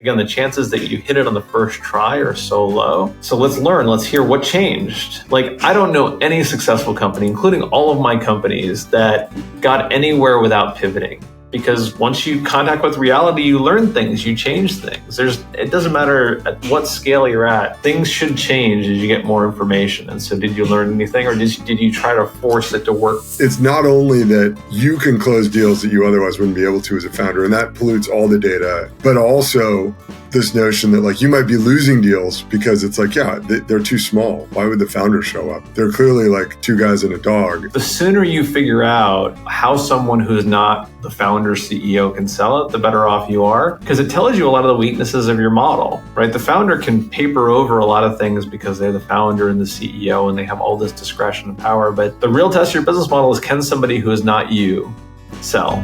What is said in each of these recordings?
again, the chances that you hit it on the first try are so low. So let's learn, let's hear what changed. Like, I don't know any successful company, including all of my companies, that got anywhere without pivoting. Because once you contact with reality, you learn things, you change things. It doesn't matter at what scale you're at, things should change as you get more information. And so did you learn anything, or did you try to force it to work? It's not only that you can close deals that you otherwise wouldn't be able to as a founder, and that pollutes all the data, but also this notion that like you might be losing deals because it's like, yeah, they're too small. Why would the founder show up? They're clearly like two guys and a dog. The sooner you figure out how someone who is not the founder CEO can sell it, the better off you are, because it tells you a lot of the weaknesses of your model, right? The founder can paper over a lot of things because they're the founder and the CEO and they have all this discretion and power. But the real test of your business model is, can somebody who is not you sell?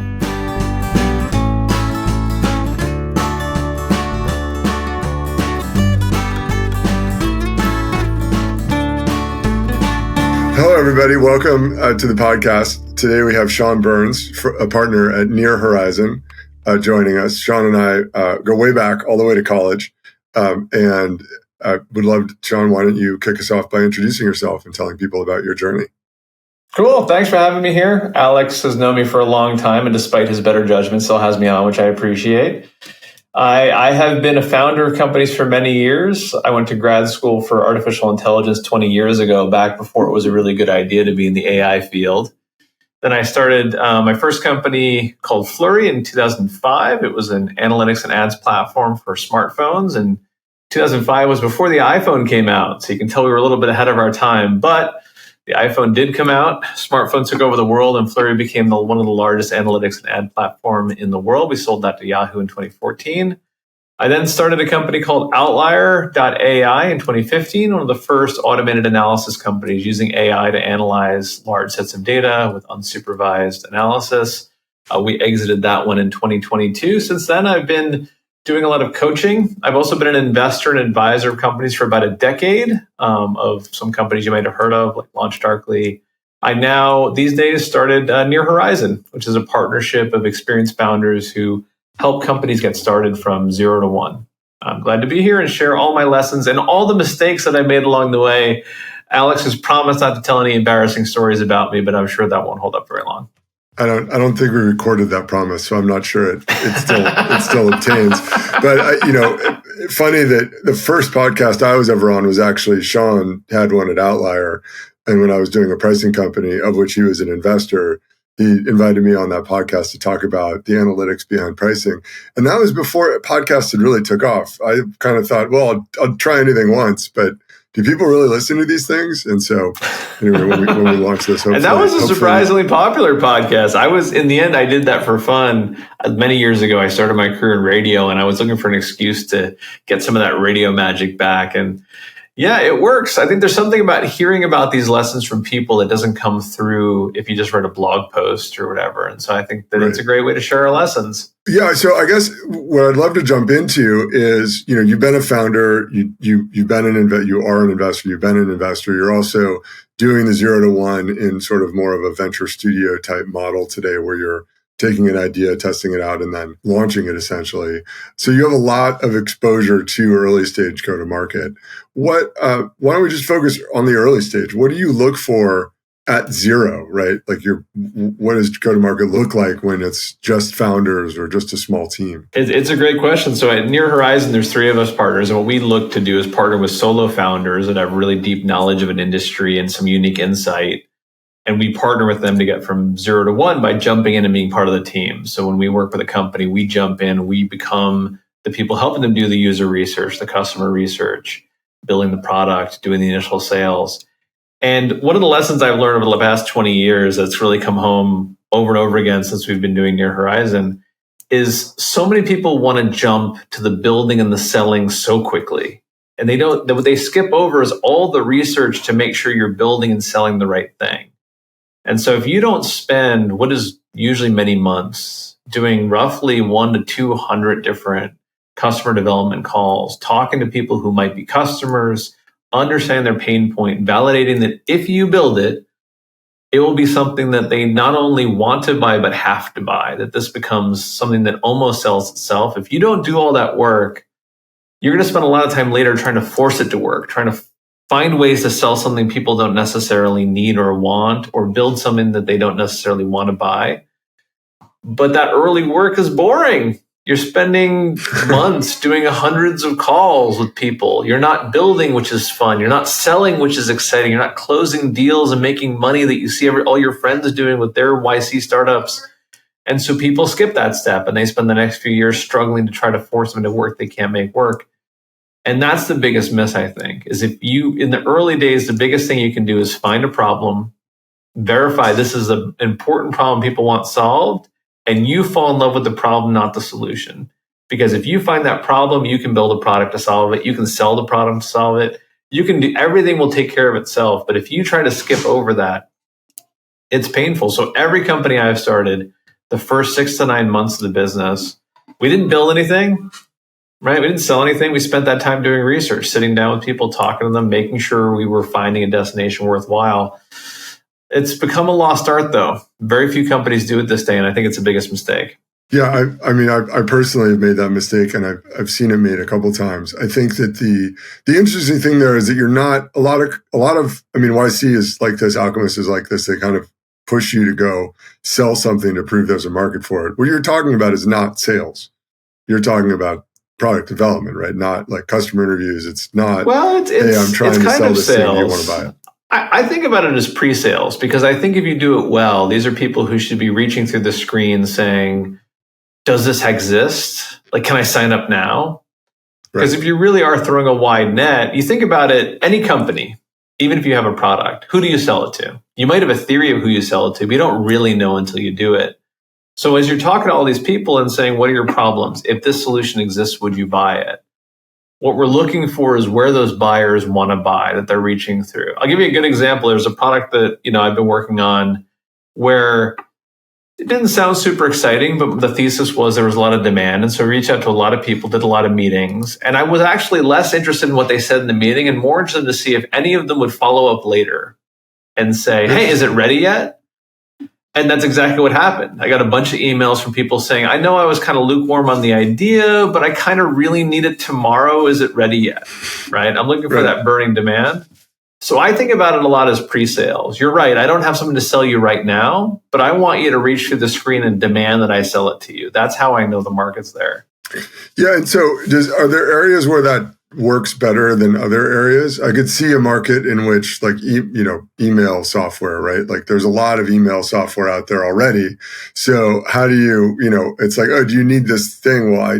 Hello, everybody. Welcome to the podcast. Today we have Sean Byrnes, a partner at Near Horizon, joining us. Sean and I go way back, all the way to college. And I would love, Sean, why don't you kick us off by introducing yourself and telling people about your journey? Cool. Thanks for having me here. Alex has known me for a long time, and despite his better judgment, still has me on, which I appreciate. I have been a founder of companies for many years. I went to grad school for artificial intelligence 20 years ago, back before it was a really good idea to be in the AI field. Then I started my first company called Flurry in 2005. It was an analytics and ads platform for smartphones. And 2005 was before the iPhone came out. So you can tell we were a little bit ahead of our time. But the iPhone did come out, smartphones took over the world, and Flurry became one of the largest analytics and ad platform in the world. We sold that to Yahoo in 2014. I then started a company called Outlier.ai in 2015, one of the first automated analysis companies using AI to analyze large sets of data with unsupervised analysis. We exited that one in 2022. Since then, I've been doing a lot of coaching. I've also been an investor and advisor of companies for about a decade, of some companies you might have heard of, like LaunchDarkly. I now, these days, started Near Horizon, which is a partnership of experienced founders who help companies get started from 0 to 1. I'm glad to be here and share all my lessons and all the mistakes that I made along the way. Alex has promised not to tell any embarrassing stories about me, but I'm sure that won't hold up very long. I don't think we recorded that promise, so I'm not sure it still obtains. But funny that the first podcast I was ever on was actually Sean had one at Outlier, and when I was doing a pricing company of which he was an investor, he invited me on that podcast to talk about the analytics behind pricing, and that was before podcasts had really took off. I kind of thought, well, I'll try anything once, but do people really listen to these things? And so, anyway, when we launched this, and that was a surprisingly popular podcast. In the end, I did that for fun. Many years ago, I started my career in radio, and I was looking for an excuse to get some of that radio magic back. And yeah, it works. I think there's something about hearing about these lessons from people that doesn't come through if you just read a blog post or whatever. And so I think that It's a great way to share our lessons. Yeah. So I guess what I'd love to jump into is, you've been a founder, you've been you are an investor, you've been an investor. You're also doing the 0 to 1 in sort of more of a venture studio type model today, where you're taking an idea, testing it out, and then launching it essentially. So you have a lot of exposure to early stage go-to-market. Why don't we just focus on the early stage? What do you look for at 0, right? Like what does go-to-market look like when it's just founders or just a small team? It's a great question. So at Near Horizon, there's 3 of us partners. And what we look to do is partner with solo founders that have really deep knowledge of an industry and some unique insight. And we partner with them to get from 0 to 1 by jumping in and being part of the team. So when we work with a company, we jump in, we become the people helping them do the user research, the customer research, building the product, doing the initial sales. And one of the lessons I've learned over the past 20 years that's really come home over and over again since we've been doing Near Horizon is so many people want to jump to the building and the selling so quickly. And what they skip over is all the research to make sure you're building and selling the right thing. And so if you don't spend what is usually many months doing roughly 100 to 200 different customer development calls, talking to people who might be customers, understanding their pain point, validating that if you build it, it will be something that they not only want to buy, but have to buy, that this becomes something that almost sells itself. If you don't do all that work, you're going to spend a lot of time later trying to force it to work, trying to find ways to sell something people don't necessarily need or want, or build something that they don't necessarily want to buy. But that early work is boring. You're spending months doing hundreds of calls with people. You're not building, which is fun. You're not selling, which is exciting. You're not closing deals and making money that you see all your friends doing with their YC startups. And so people skip that step and they spend the next few years struggling to try to force them into work they can't make work. And that's the biggest miss, I think, is if you, in the early days, the biggest thing you can do is find a problem, verify this is an important problem people want solved, and you fall in love with the problem, not the solution. Because if you find that problem, you can build a product to solve it. You can sell the product to solve it. You can do everything will take care of itself. But if you try to skip over that, it's painful. So every company I've started, the first 6 to 9 months of the business, we didn't build anything, right? We didn't sell anything. We spent that time doing research, sitting down with people, talking to them, making sure we were finding a destination worthwhile. It's become a lost art, though. Very few companies do it this day, and I think it's the biggest mistake. Yeah, I personally have made that mistake, and I've seen it made a couple of times. I think that the interesting thing there is that you're not a lot of. I mean, YC is like this, Alchemist is like this. They kind of push you to go sell something to prove there's a market for it. What you're talking about is not sales. You're talking about product development, right? Not like customer interviews. It's not. Well, it's hey, I'm trying to sell this thing. Do you want to buy it? I think about it as pre-sales, because I think if you do it well, these are people who should be reaching through the screen saying, does this exist? Like, can I sign up now? Because if you really are throwing a wide net, you think about it, any company, even if you have a product, who do you sell it to? You might have a theory of who you sell it to, but you don't really know until you do it. So as you're talking to all these people and saying, what are your problems? If this solution exists, would you buy it? What we're looking for is where those buyers want to buy, that they're reaching through. I'll give you a good example. There's a product that, I've been working on where it didn't sound super exciting, but the thesis was there was a lot of demand. And so I reached out to a lot of people, did a lot of meetings. And I was actually less interested in what they said in the meeting and more interested to see if any of them would follow up later and say, hey, is it ready yet? And that's exactly what happened. I got a bunch of emails from people saying, I know I was kind of lukewarm on the idea, but I kind of really need it tomorrow. Is it ready yet? Right? I'm looking for that burning demand. So I think about it a lot as pre-sales. You're right. I don't have something to sell you right now, but I want you to reach through the screen and demand that I sell it to you. That's how I know the market's there. Yeah. And so are there areas where that works better than other areas? I could see a market in which like, email software, right? Like there's a lot of email software out there already. So how do you, it's like, oh, do you need this thing? Well, I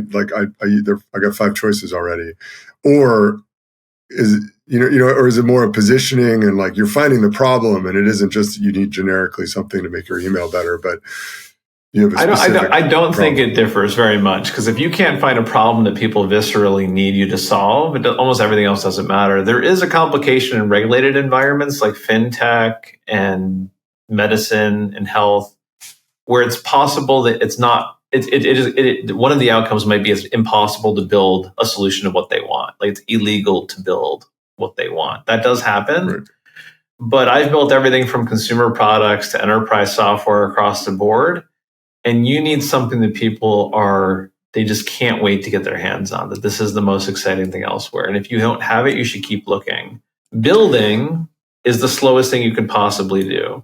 got 5 choices already. Or is or is it more a positioning and like you're finding the problem and it isn't just that you need generically something to make your email better, but you have a specific I don't problem. think it differs very much, because if you can't find a problem that people viscerally need you to solve, almost everything else doesn't matter. There is a complication in regulated environments like fintech and medicine and health, where it's possible that it's not. One of the outcomes might be it's impossible to build a solution to what they want. Like it's illegal to build what they want. That does happen. Right. But I've built everything from consumer products to enterprise software across the board. And you need something that they just can't wait to get their hands on, that this is the most exciting thing elsewhere. And if you don't have it, you should keep looking. Building is the slowest thing you could possibly do.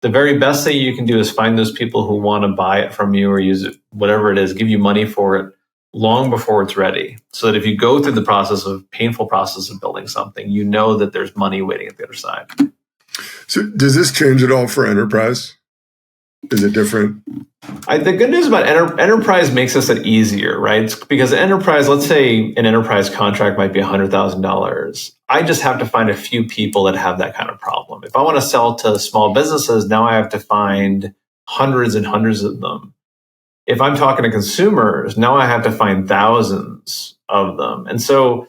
The very best thing you can do is find those people who want to buy it from you or use it, whatever it is, give you money for it long before it's ready. So that if you go through the painful process of building something, you know that there's money waiting at the other side. So does this change at all for enterprise? Is it different? The good news about enterprise makes this easier, right? Because enterprise, let's say an enterprise contract might be $100,000. I just have to find a few people that have that kind of problem. If I want to sell to small businesses, now I have to find hundreds and hundreds of them. If I'm talking to consumers, now I have to find thousands of them. And so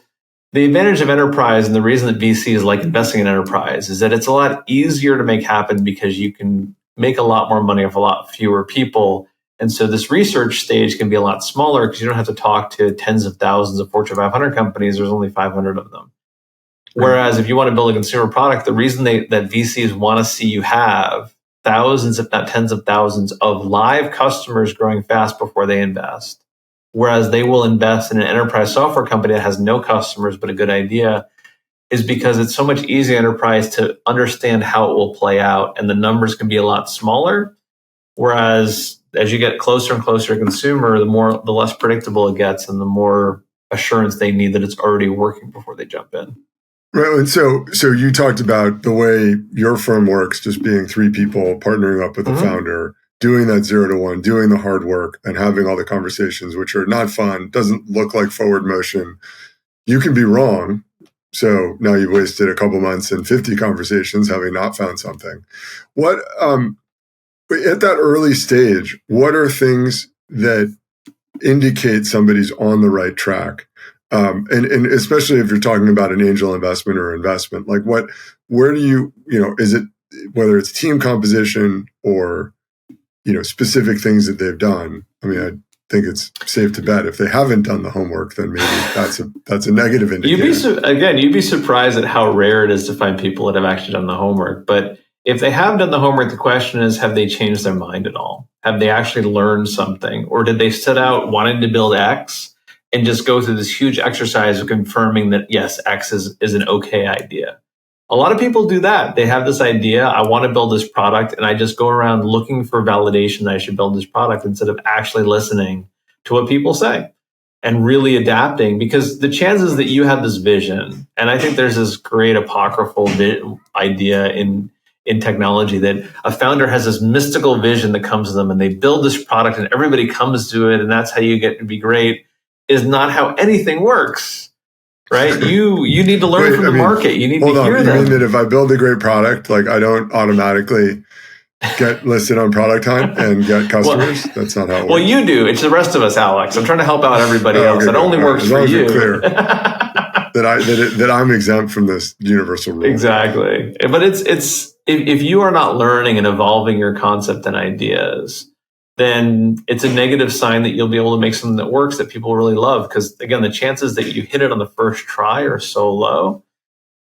the advantage of enterprise and the reason that VC is like investing in enterprise is that it's a lot easier to make happen because you can make a lot more money off a lot fewer people. And so this research stage can be a lot smaller because you don't have to talk to tens of thousands of Fortune 500 companies. There's only 500 of them. Whereas if you want to build a consumer product, the reason that VCs want to see you have thousands, if not tens of thousands of live customers growing fast before they invest. Whereas they will invest in an enterprise software company that has no customers but a good idea, is because it's so much easier enterprise to understand how it will play out, and the numbers can be a lot smaller. Whereas as you get closer and closer to consumer, the less predictable it gets, and the more assurance they need that it's already working before they jump in. Right. And so you talked about the way your firm works, just being three people partnering up with a founder, doing that 0 to 1, doing the hard work and having all the conversations, which are not fun, doesn't look like forward motion. You can be wrong. So now you've wasted a couple months and 50 conversations having not found something. What, at that early stage, what are things that indicate somebody's on the right track? And especially if you're talking about an angel investment or investment, like where do you is it, whether it's team composition or, specific things that they've done? I mean, I think it's safe to bet if they haven't done the homework, then maybe that's a negative indicator. You'd be surprised at how rare it is to find people that have actually done the homework. But if they have done the homework, the question is, have they changed their mind at all? Have they actually learned something? Or did they set out wanting to build X and just go through this huge exercise of confirming that, yes, X is an okay idea? A lot of people do that. They have this idea, I want to build this product, and I just go around looking for validation that I should build this product instead of actually listening to what people say and really adapting. Because the chances that you have this vision, and I think there's this great apocryphal idea in technology that a founder has this mystical vision that comes to them and they build this product and everybody comes to it and that's how you get to be great, is not how anything works. Right? You need to learn from the market. You need to hear them. You mean that if I build a great product, like I don't automatically get listed on Product Hunt and get customers? That's not how it works. Well, you do. It's the rest of us, Alex. I'm trying to help out everybody else. It only works for you. Clear that I'm exempt from this universal rule. Exactly. But it's if you are not learning and evolving your concept and ideas, then it's a negative sign that you'll be able to make something that works that people really love. Because again, the chances that you hit it on the first try are so low.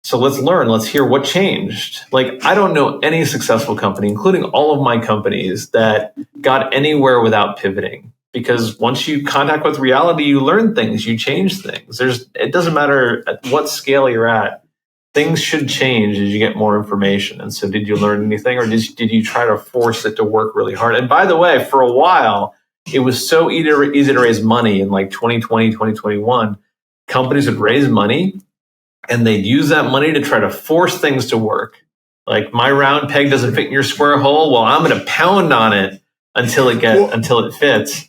So let's learn. Let's hear what changed. Like, I don't know any successful company, including all of my companies, that got anywhere without pivoting. Because once you contact with reality, you learn things, you change things. It doesn't matter at what scale you're at. Things should change as you get more information. And so did you learn anything, or did you try to force it to work really hard? And by the way, for a while, it was so easy to raise money in like 2020, 2021. Companies would raise money and they'd use that money to try to force things to work. Like, my round peg doesn't fit in your square hole. Well, I'm going to pound on it until it fits.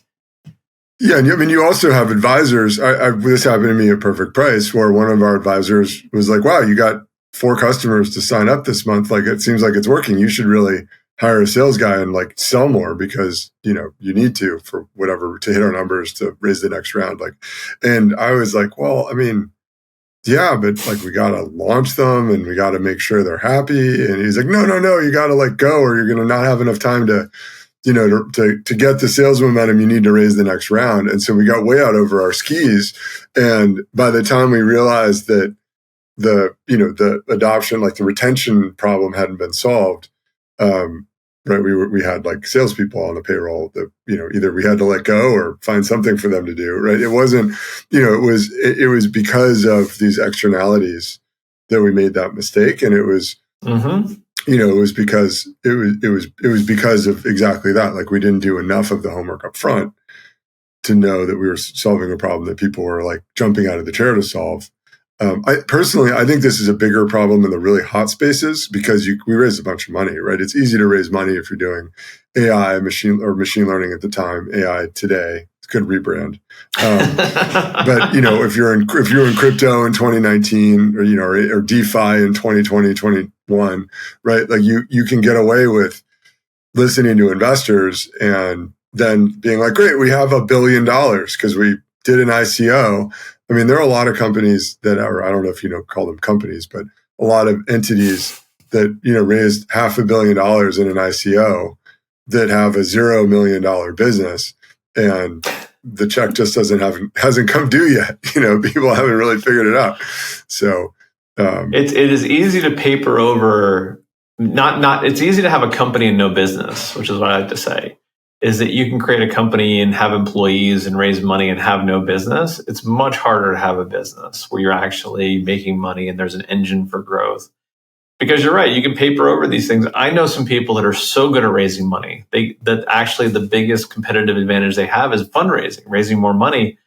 Yeah, and I mean, you also have advisors. This happened to me at Perfect Price, where one of our advisors was like, "Wow, you got 4 customers to sign up this month. Like, it seems like it's working. You should really hire a sales guy and like sell more because you need to for whatever to hit our numbers to raise the next round." Like, and I was like, "Well, I mean, yeah, but like we got to launch them and we got to make sure they're happy." And he's like, "No, you got to like go, or you're going to not have enough time to." To get the sales momentum, you need to raise the next round. And so we got way out over our skis. And by the time we realized that the adoption, like the retention problem hadn't been solved, right? We had like salespeople on the payroll that, either we had to let go or find something for them to do, right? It wasn't, it was because of these externalities that we made that mistake. And it was, it was because it was because of exactly that. Like, we didn't do enough of the homework up front to know that we were solving a problem that people were like jumping out of the chair to solve. I think this is a bigger problem in the really hot spaces because we raised a bunch of money, right? It's easy to raise money if you're doing AI, machine learning at the time, AI today. It's a good rebrand. But if you're in crypto in 2019 or DeFi in 2020, 2021, right? Like you can get away with listening to investors and then being like, great, we have $1 billion because we did an ICO. I mean, there are a lot of companies that are, I don't know if call them companies, but a lot of entities that, raised $500 million in an ICO that have a $0 million business, and the check just hasn't come due yet. People haven't really figured it out. So it is easy to paper over not it's easy to have a company and no business, which is what I like to say, is that you can create a company and have employees and raise money and have no business. It's much harder to have a business where you're actually making money and there's an engine for growth. Because you're right, you can paper over these things. I know some people that are so good at raising money. That actually the biggest competitive advantage they have is fundraising, raising more money.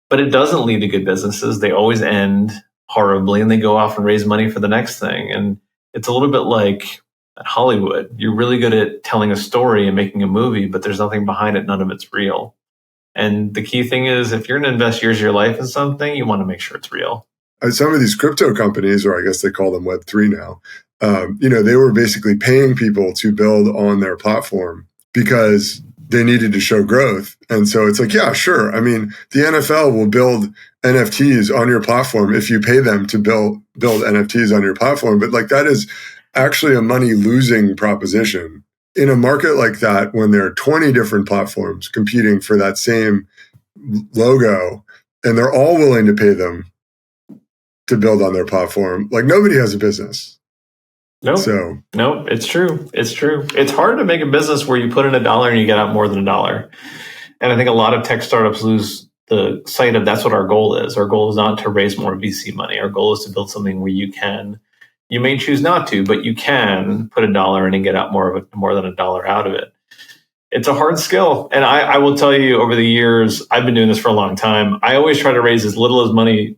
But it doesn't lead to good businesses. They always end horribly and they go off and raise money for the next thing. And it's a little bit like Hollywood. You're really good at telling a story and making a movie, but there's nothing behind it. None of it's real. And the key thing is, if you're going to invest years of your life in something, you want to make sure it's real. Some of these crypto companies, or I guess they call them Web3 now, they were basically paying people to build on their platform because they needed to show growth. And so it's like, yeah, sure. I mean, the NFL will build NFTs on your platform if you pay them to build NFTs on your platform. But like, that is actually a money losing proposition. In a market like that, when there are 20 different platforms competing for that same logo, and they're all willing to pay them to build on their platform, like nobody has a business. Nope, it's true. It's true. It's hard to make a business where you put in $1 and you get out more than $1. And I think a lot of tech startups lose the sight of that's what our goal is. Our goal is not to raise more VC money. Our goal is to build something where you may choose not to, but you can put $1 in and get out more than $1 out of it. It's a hard skill. And I will tell you, over the years, I've been doing this for a long time. I always try to raise as little as money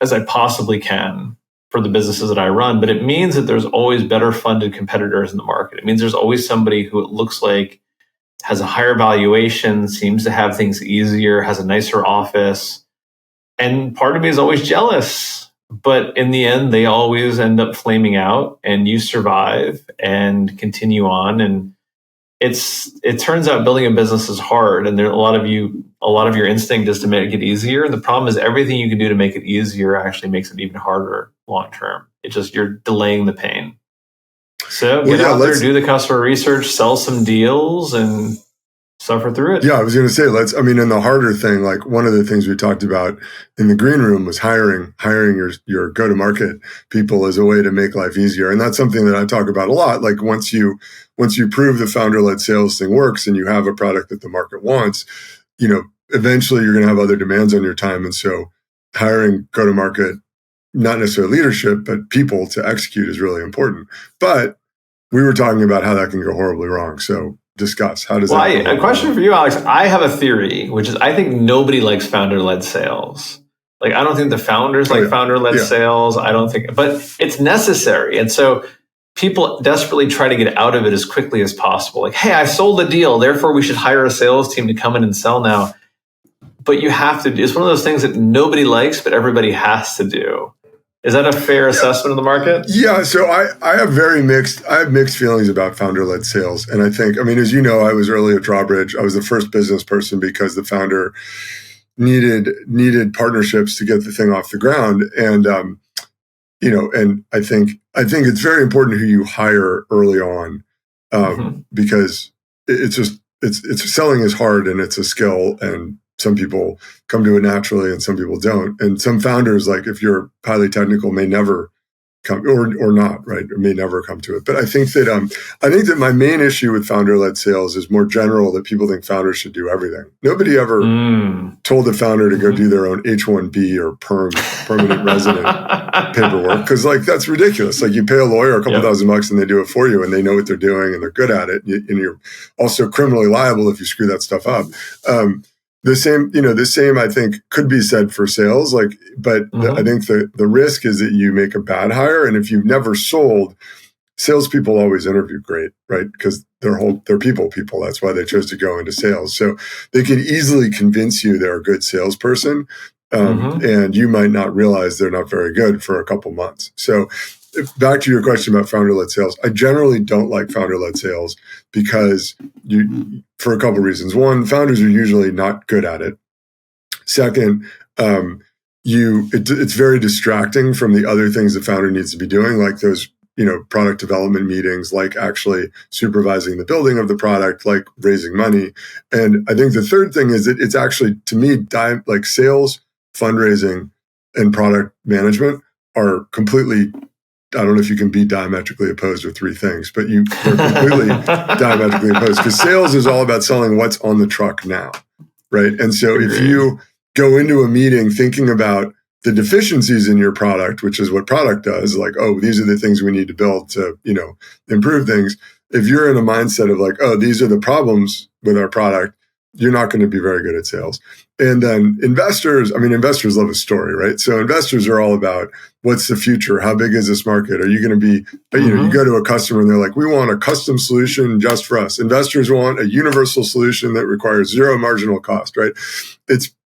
as I possibly can for the businesses that I run, but it means that there's always better funded competitors in the market. It means there's always somebody who it looks like has a higher valuation, seems to have things easier, has a nicer office. And part of me is always jealous, but in the end, they always end up flaming out and you survive and continue on. And it turns out building a business is hard, and there a lot of your instinct is to make it easier. And the problem is everything you can do to make it easier actually makes it even harder long term. It's just you're delaying the pain. So get out there, do the customer research, sell some deals, and suffer through it. Yeah, I was going to say, and the harder thing, like one of the things we talked about in the green room was hiring your go-to-market people as a way to make life easier. And that's something that I talk about a lot. Like once you prove the founder-led sales thing works and you have a product that the market wants, eventually you're going to have other demands on your time. And so hiring go-to-market, not necessarily leadership, but people to execute is really important. But we were talking about how that can go horribly wrong. So discuss. How does that go? A question for you, Alex. I have a theory, which is I think nobody likes founder-led sales. Like, I don't think the founders like founder-led sales. I don't think, but it's necessary. And so people desperately try to get out of it as quickly as possible. Like, hey, I sold a deal, therefore we should hire a sales team to come in and sell now. But you have to, it's one of those things that nobody likes, but everybody has to do. Is that a fair assessment of the market? Yeah. So I have mixed feelings about founder-led sales. And I think, as you know, I was early at Drawbridge. I was the first business person because the founder needed partnerships to get the thing off the ground. And, and I think it's very important who you hire early on, because it's selling is hard and it's a skill, and some people come to it naturally and some people don't. And some founders, like if you're highly technical, may never come or not, right? Or may never come to it. But I think that my main issue with founder-led sales is more general, that people think founders should do everything. Nobody ever told the founder to go do their own H-1B or permanent resident paperwork, because that's ridiculous. Like, you pay a lawyer a couple $1,000 and they do it for you, and they know what they're doing and they're good at it. And you're also criminally liable if you screw that stuff up. The same, I think, could be said for sales. I think the risk is that you make a bad hire. And if you've never sold, salespeople always interview great, right? Because they're people. That's why they chose to go into sales. So they can easily convince you they're a good salesperson. And you might not realize they're not very good for a couple months. So back to your question about founder-led sales, I generally don't like founder-led sales because for a couple of reasons. One, founders are usually not good at it. Second, it's very distracting from the other things the founder needs to be doing, like those product development meetings, like actually supervising the building of the product, like raising money. And I think the third thing is that it's actually, to me, like sales, fundraising, and product management are completely I don't know if you can be diametrically opposed to three things, but they're completely diametrically opposed, because sales is all about selling what's on the truck now, right? And so if you go into a meeting thinking about the deficiencies in your product, which is what product does, like, oh, these are the things we need to build to, improve things. If you're in a mindset of like, oh, these are the problems with our product, you're not going to be very good at sales. And then investors love a story, right? So investors are all about, what's the future? How big is this market? Are you going to be, you go to a customer and they're like, we want a custom solution just for us. Investors want a universal solution that requires zero marginal cost, right?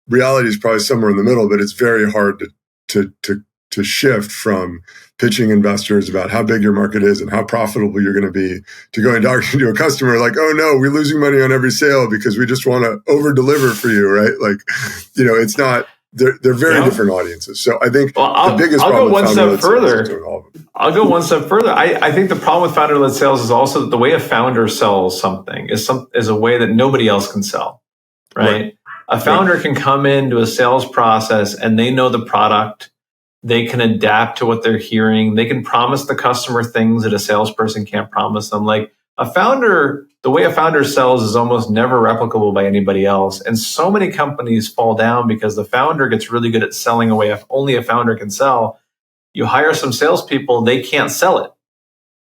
Reality is probably somewhere in the middle, but it's very hard to shift from pitching investors about how big your market is and how profitable you're going to be, to going talking to a customer like, oh no, we're losing money on every sale because we just want to over deliver for you, right? Like, it's not. They're very different audiences. So I think the biggest problem with founder-led sales is doing all of them. I'll go one step further. I think the problem with founder-led sales is also that the way a founder sells something is a way that nobody else can sell, right? A founder can come into a sales process and they know the product. They can adapt to what they're hearing. They can promise the customer things that a salesperson can't promise them. Like the way a founder sells is almost never replicable by anybody else. And so many companies fall down because the founder gets really good at selling away if only a founder can sell. You hire some salespeople, they can't sell it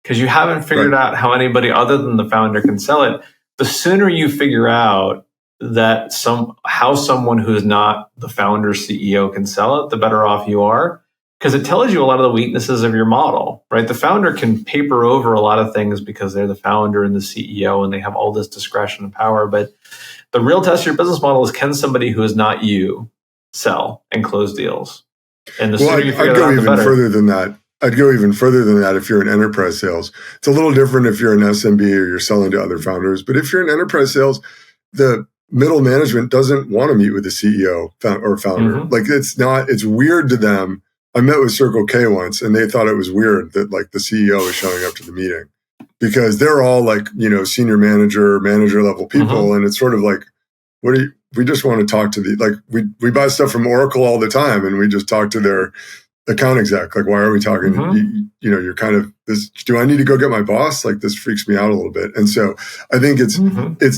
because you haven't figured out how anybody other than the founder can sell it. The sooner you figure out that how someone who is not the founder CEO can sell it, the better off you are, because it tells you a lot of the weaknesses of your model, right? The founder can paper over a lot of things because they're the founder and the CEO and they have all this discretion and power. But the real test of your business model is, can somebody who is not you sell and close deals? And the sooner you figure that out, the better. I'd go even further than that if you're in enterprise sales. It's a little different if you're an SMB or you're selling to other founders. But if you're in enterprise sales, the middle management doesn't want to meet with the CEO or founder. Like it's weird to them. I met with Circle K once and they thought it was weird that like the CEO is showing up to the meeting, because they're all like, senior manager level people. And it's sort of like, we just want to talk to we buy stuff from Oracle all the time and we just talk to their account exec. Like, why are we talking? You're kind of this, do I need to go get my boss? Like, this freaks me out a little bit. And so I think it's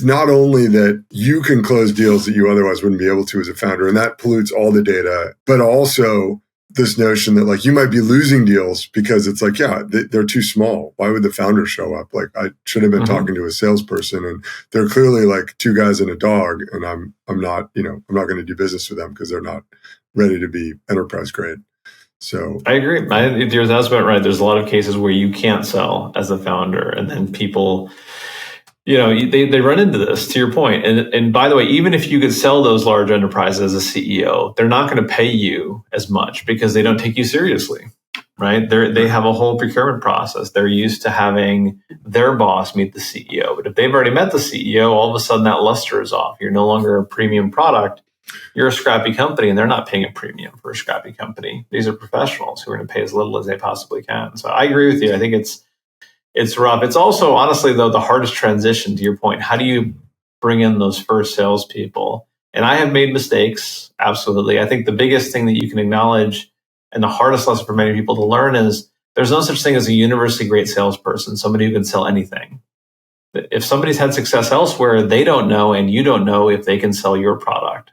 not only that you can close deals that you otherwise wouldn't be able to as a founder, and that pollutes all the data, but also this notion that like you might be losing deals because it's like, they're too small. Why would the founder show up? Like, I should have been talking to a salesperson and they're clearly like two guys and a dog, and I'm not going to do business with them because they're not ready to be enterprise grade. So I agree. That's about right. There's a lot of cases where you can't sell as a founder, and then people, they run into this, to your point. And by the way, even if you could sell those large enterprises as a CEO, they're not going to pay you as much because they don't take you seriously, right? They have a whole procurement process. They're used to having their boss meet the CEO. But if they've already met the CEO, all of a sudden that luster is off. You're no longer a premium product. You're a scrappy company, and they're not paying a premium for a scrappy company. These are professionals who are going to pay as little as they possibly can. So I agree with you. I think it's rough. It's also, honestly, though, the hardest transition, to your point. How do you bring in those first salespeople? And I have made mistakes, absolutely. I think the biggest thing that you can acknowledge, and the hardest lesson for many people to learn, is there's no such thing as a universally great salesperson, somebody who can sell anything. If somebody's had success elsewhere, they don't know, and you don't know if they can sell your product.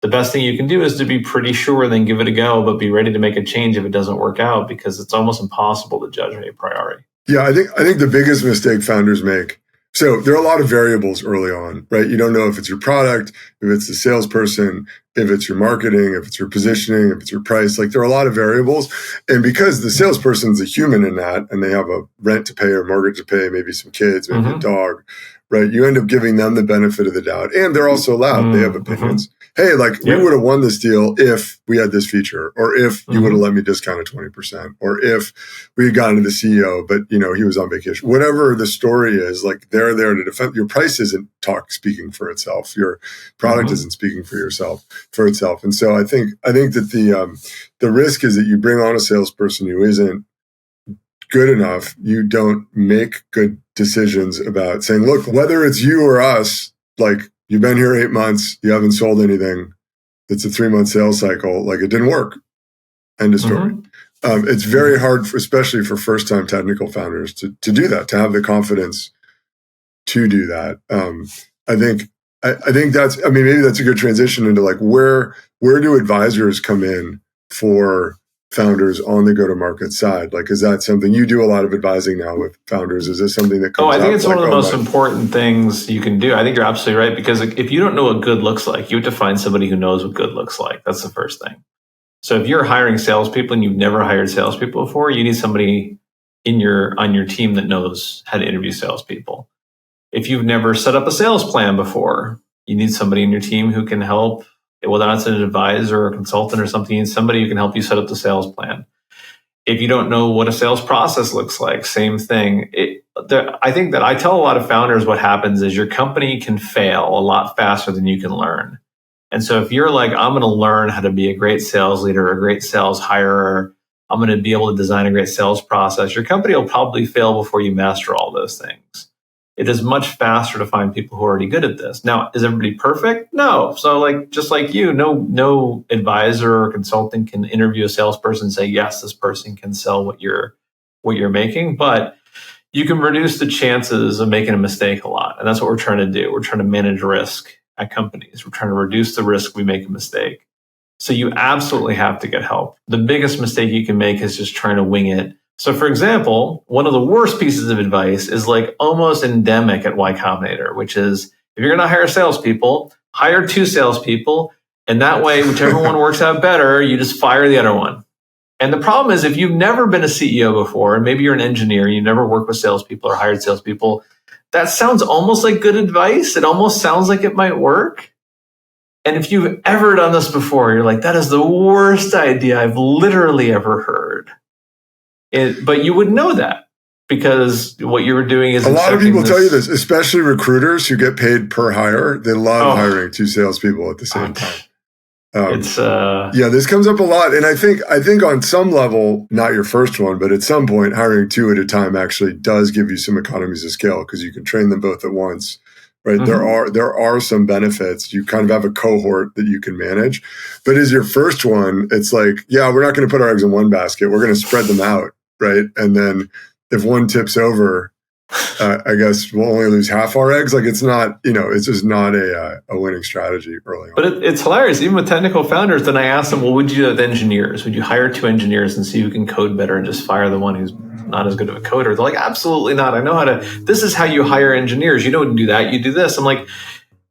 The best thing you can do is to be pretty sure and then give it a go, but be ready to make a change if it doesn't work out, because it's almost impossible to judge a priori. Yeah, I think the biggest mistake founders make. So there are a lot of variables early on, right? You don't know if it's your product, if it's the salesperson, if it's your marketing, if it's your positioning, if it's your price. Like, there are a lot of variables. And because the salesperson's a human in that, and they have a rent to pay or mortgage to pay, maybe some kids, maybe a dog, right? You end up giving them the benefit of the doubt. And they're also loud. They have opinions. Hey, like, we would have won this deal if we had this feature, or if you would have let me discount it 20%, or if we had gotten to the CEO, but he was on vacation. Whatever the story is, like, they're there to defend. Your price isn't speaking for itself. Your product isn't speaking for itself. And so I think that the risk is that you bring on a salesperson who isn't good enough. You don't make good decisions about saying, look, whether it's you or us, like, you've been here 8 months, you haven't sold anything. It's a 3-month sales cycle. Like, it didn't work. End of story. It's very hard, especially for first-time technical founders, to do that, to have the confidence to do that. I think that's, I mean, maybe that's a good transition into like where do advisors come in for founders on the go-to-market side? Like, is that something you do a lot of advising now with founders? Is this something that comes I think up? it's one of the most important things you can do. I think you're absolutely right, because if you don't know what good looks like, you have to find somebody who knows what good looks like. That's the first thing. So if you're hiring salespeople and you've never hired salespeople before, you need somebody on your team that knows how to interview salespeople. If you've never set up a sales plan before, you need somebody in your team who can help, whether that's an advisor or a consultant or something, you need somebody who can help you set up the sales plan. If you don't know what a sales process looks like, same thing. I think that I tell a lot of founders what happens is your company can fail a lot faster than you can learn. And so if you're like, I'm going to learn how to be a great sales leader, a great sales hirer, I'm going to be able to design a great sales process, your company will probably fail before you master all those things. It is much faster to find people who are already good at this. Now, is everybody perfect? No. So like, just like you, no advisor or consultant can interview a salesperson and say, yes, this person can sell what you're making, but you can reduce the chances of making a mistake a lot. And that's what we're trying to do. We're trying to manage risk at companies. We're trying to reduce the risk we make a mistake. So you absolutely have to get help. The biggest mistake you can make is just trying to wing it. So for example, one of the worst pieces of advice is like almost endemic at Y Combinator, which is if you're going to hire salespeople, hire 2 salespeople. And that way, whichever one works out better, you just fire the other one. And the problem is if you've never been a CEO before, and maybe you're an engineer, you never worked with salespeople or hired salespeople, that sounds almost like good advice. It almost sounds like it might work. And if you've ever done this before, you're like, that is the worst idea I've literally ever heard. But you would know that because what you were doing is a lot of people tell you this, especially recruiters who get paid per hire. They love hiring 2 salespeople at the same time. This comes up a lot, and I think on some level, not your first one, but at some point, hiring 2 at a time actually does give you some economies of scale because you can train them both at once. Right. Mm-hmm. There are some benefits. You kind of have a cohort that you can manage. But as your first one, it's like, yeah, we're not going to put our eggs in one basket. We're going to spread them out. Right. And then if one tips over, I guess we'll only lose half our eggs. Like it's not, it's just not a winning strategy early on. But it's hilarious. Even with technical founders, then I ask them, well, would you do that with engineers? Would you hire 2 engineers and see who can code better and just fire the one who's not as good of a coder? They're like, absolutely not. I know how to, this is how you hire engineers. You don't do that. You do this. I'm like,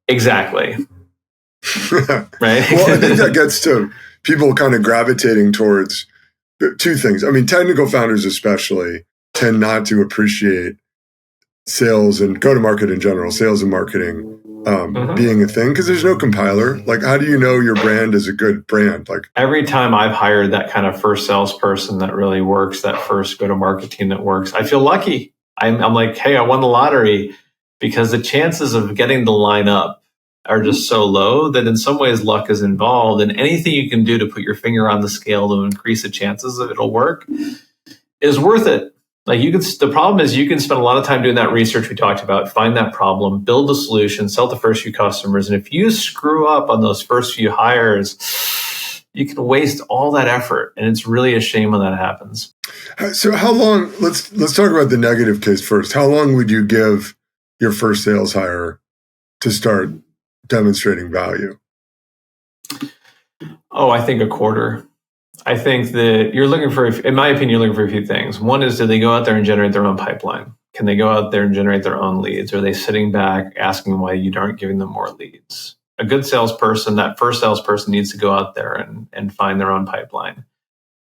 exactly. Right. Well, I think that gets to people kind of gravitating towards 2 things. I mean, technical founders especially tend not to appreciate sales and go-to-market in general, sales and marketing being a thing because there's no compiler. Like, how do you know your brand is a good brand? Like every time I've hired that kind of first salesperson that really works, that first go-to-market team that works, I feel lucky. I'm like, hey, I won the lottery, because the chances of getting the line up are just so low that in some ways luck is involved, and anything you can do to put your finger on the scale to increase the chances that it'll work is worth it. Like the problem is you can spend a lot of time doing that research we talked about, find that problem, build a solution, sell the first few customers. And if you screw up on those first few hires, you can waste all that effort. And it's really a shame when that happens. So how long, let's talk about the negative case first. How long would you give your first sales hire to start demonstrating value? I think a quarter. I think that you're looking for, in my opinion, you're looking for a few things. One is, do they go out there and generate their own pipeline? Can they go out there and generate their own leads? Or are they sitting back asking why you aren't giving them more leads? A good salesperson, that first salesperson needs to go out there and find their own pipeline.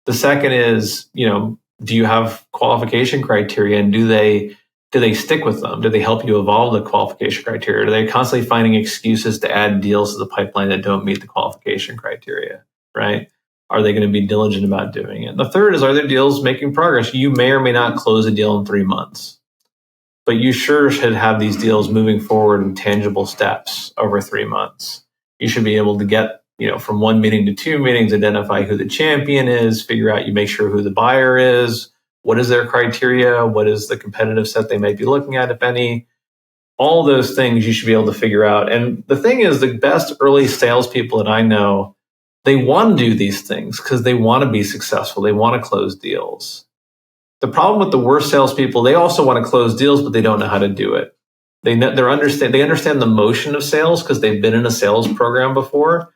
The second is, do you have qualification criteria, and do they stick with them? Do they help you evolve the qualification criteria? Are they constantly finding excuses to add deals to the pipeline that don't meet the qualification criteria, right? Are they going to be diligent about doing it? The third is, are their deals making progress? You may or may not close a deal in 3 months, but you sure should have these deals moving forward in tangible steps over 3 months. You should be able to get, from 1 meeting to 2 meetings, identify who the champion is, figure out, you make sure who the buyer is, what is their criteria, what is the competitive set they might be looking at, if any. All those things you should be able to figure out. And the thing is, the best early salespeople that I know They want to do these things because they want to be successful. They want to close deals. The problem with the worst salespeople, they also want to close deals, but they don't know how to do it. They understand the motion of sales because they've been in a sales program before,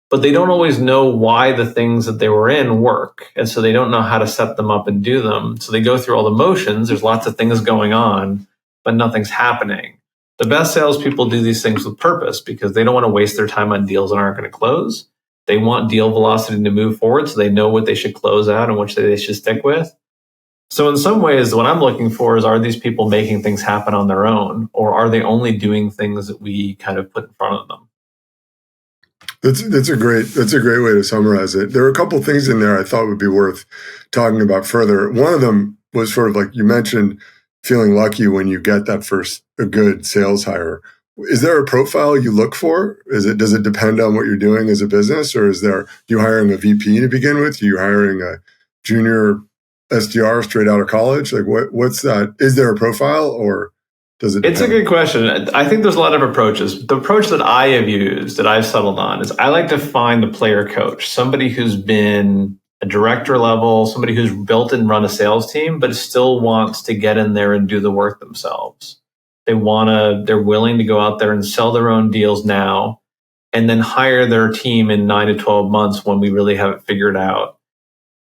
but they don't always know why the things that they were in work. And so they don't know how to set them up and do them. So they go through all the motions. There's lots of things going on, but nothing's happening. The best salespeople do these things with purpose because they don't want to waste their time on deals that aren't going to close. They want deal velocity to move forward, so they know what they should close out and which they should stick with. So in some ways, what I'm looking for is, are these people making things happen on their own, or are they only doing things that we kind of put in front of them? That's a great way to summarize it. There are a couple of things in there I thought would be worth talking about further. One of them was sort of like you mentioned, feeling lucky when you get that first a good sales hire. Is there a profile you look for? Does it depend on what you're doing as a business, or you hiring a VP to begin with? Are you hiring a junior SDR straight out of college? Like what's that? Is there a profile, or does it depend? It's a good question. I think there's a lot of approaches. The approach that I have used, that I've settled on, is I like to find the player coach, somebody who's been a director level, somebody who's built and run a sales team, but still wants to get in there and do the work themselves. They're willing to go out there and sell their own deals now, and then hire their team in 9 to 12 months when we really have it figured out.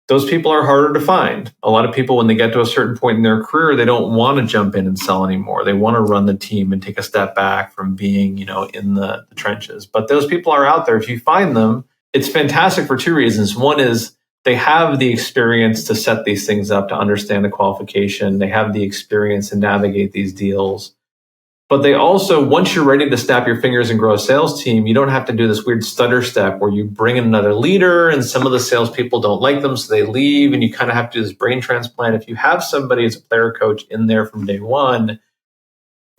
Those people are harder to find. A lot of people, when they get to a certain point in their career, they don't want to jump in and sell anymore. They want to run the team and take a step back from being, in the trenches. But those people are out there. If you find them, it's fantastic for two reasons. One is they have the experience to set these things up, to understand the qualification. They have the experience to navigate these deals. But they also, once you're ready to snap your fingers and grow a sales team, you don't have to do this weird stutter step where you bring in another leader and some of the salespeople don't like them, so they leave, and you kind of have to do this brain transplant. If you have somebody as a player coach in there from day one,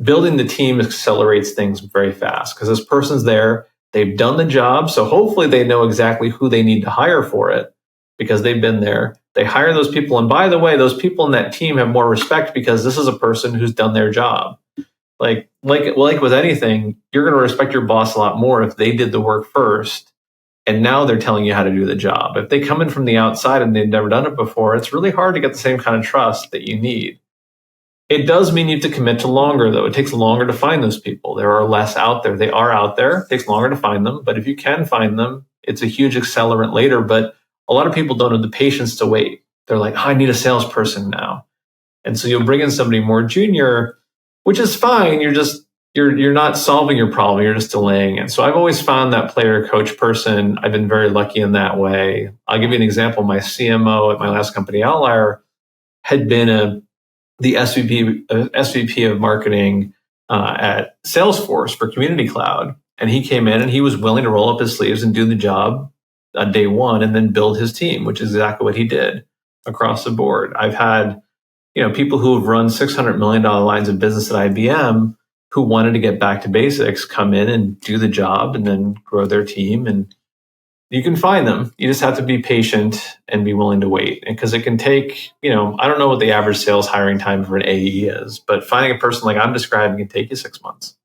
building the team accelerates things very fast because this person's there, they've done the job, so hopefully they know exactly who they need to hire for it because they've been there. They hire those people, and by the way, those people in that team have more respect because this is a person who's done their job. Like with anything, you're going to respect your boss a lot more if they did the work first and now they're telling you how to do the job. If they come in from the outside and they've never done it before, it's really hard to get the same kind of trust that you need. It does mean you have to commit to longer, though. It takes longer to find those people. There are less out there. They are out there. It takes longer to find them. But if you can find them, it's a huge accelerant later. But a lot of people don't have the patience to wait. They're like, I need a salesperson now. And so you'll bring in somebody more junior, which is fine. You're not solving your problem. You're just delaying it. So I've always found that player coach person. I've been very lucky in that way. I'll give you an example. My CMO at my last company, Outlier, had been the SVP of marketing at Salesforce for Community Cloud. And he came in and he was willing to roll up his sleeves and do the job on day one and then build his team, which is exactly what he did across the board. I've had people who have run $600 million lines of business at IBM who wanted to get back to basics, come in and do the job and then grow their team. And you can find them. You just have to be patient and be willing to wait. Because it can take, I don't know what the average sales hiring time for an AE is, but finding a person like I'm describing can take you 6 months.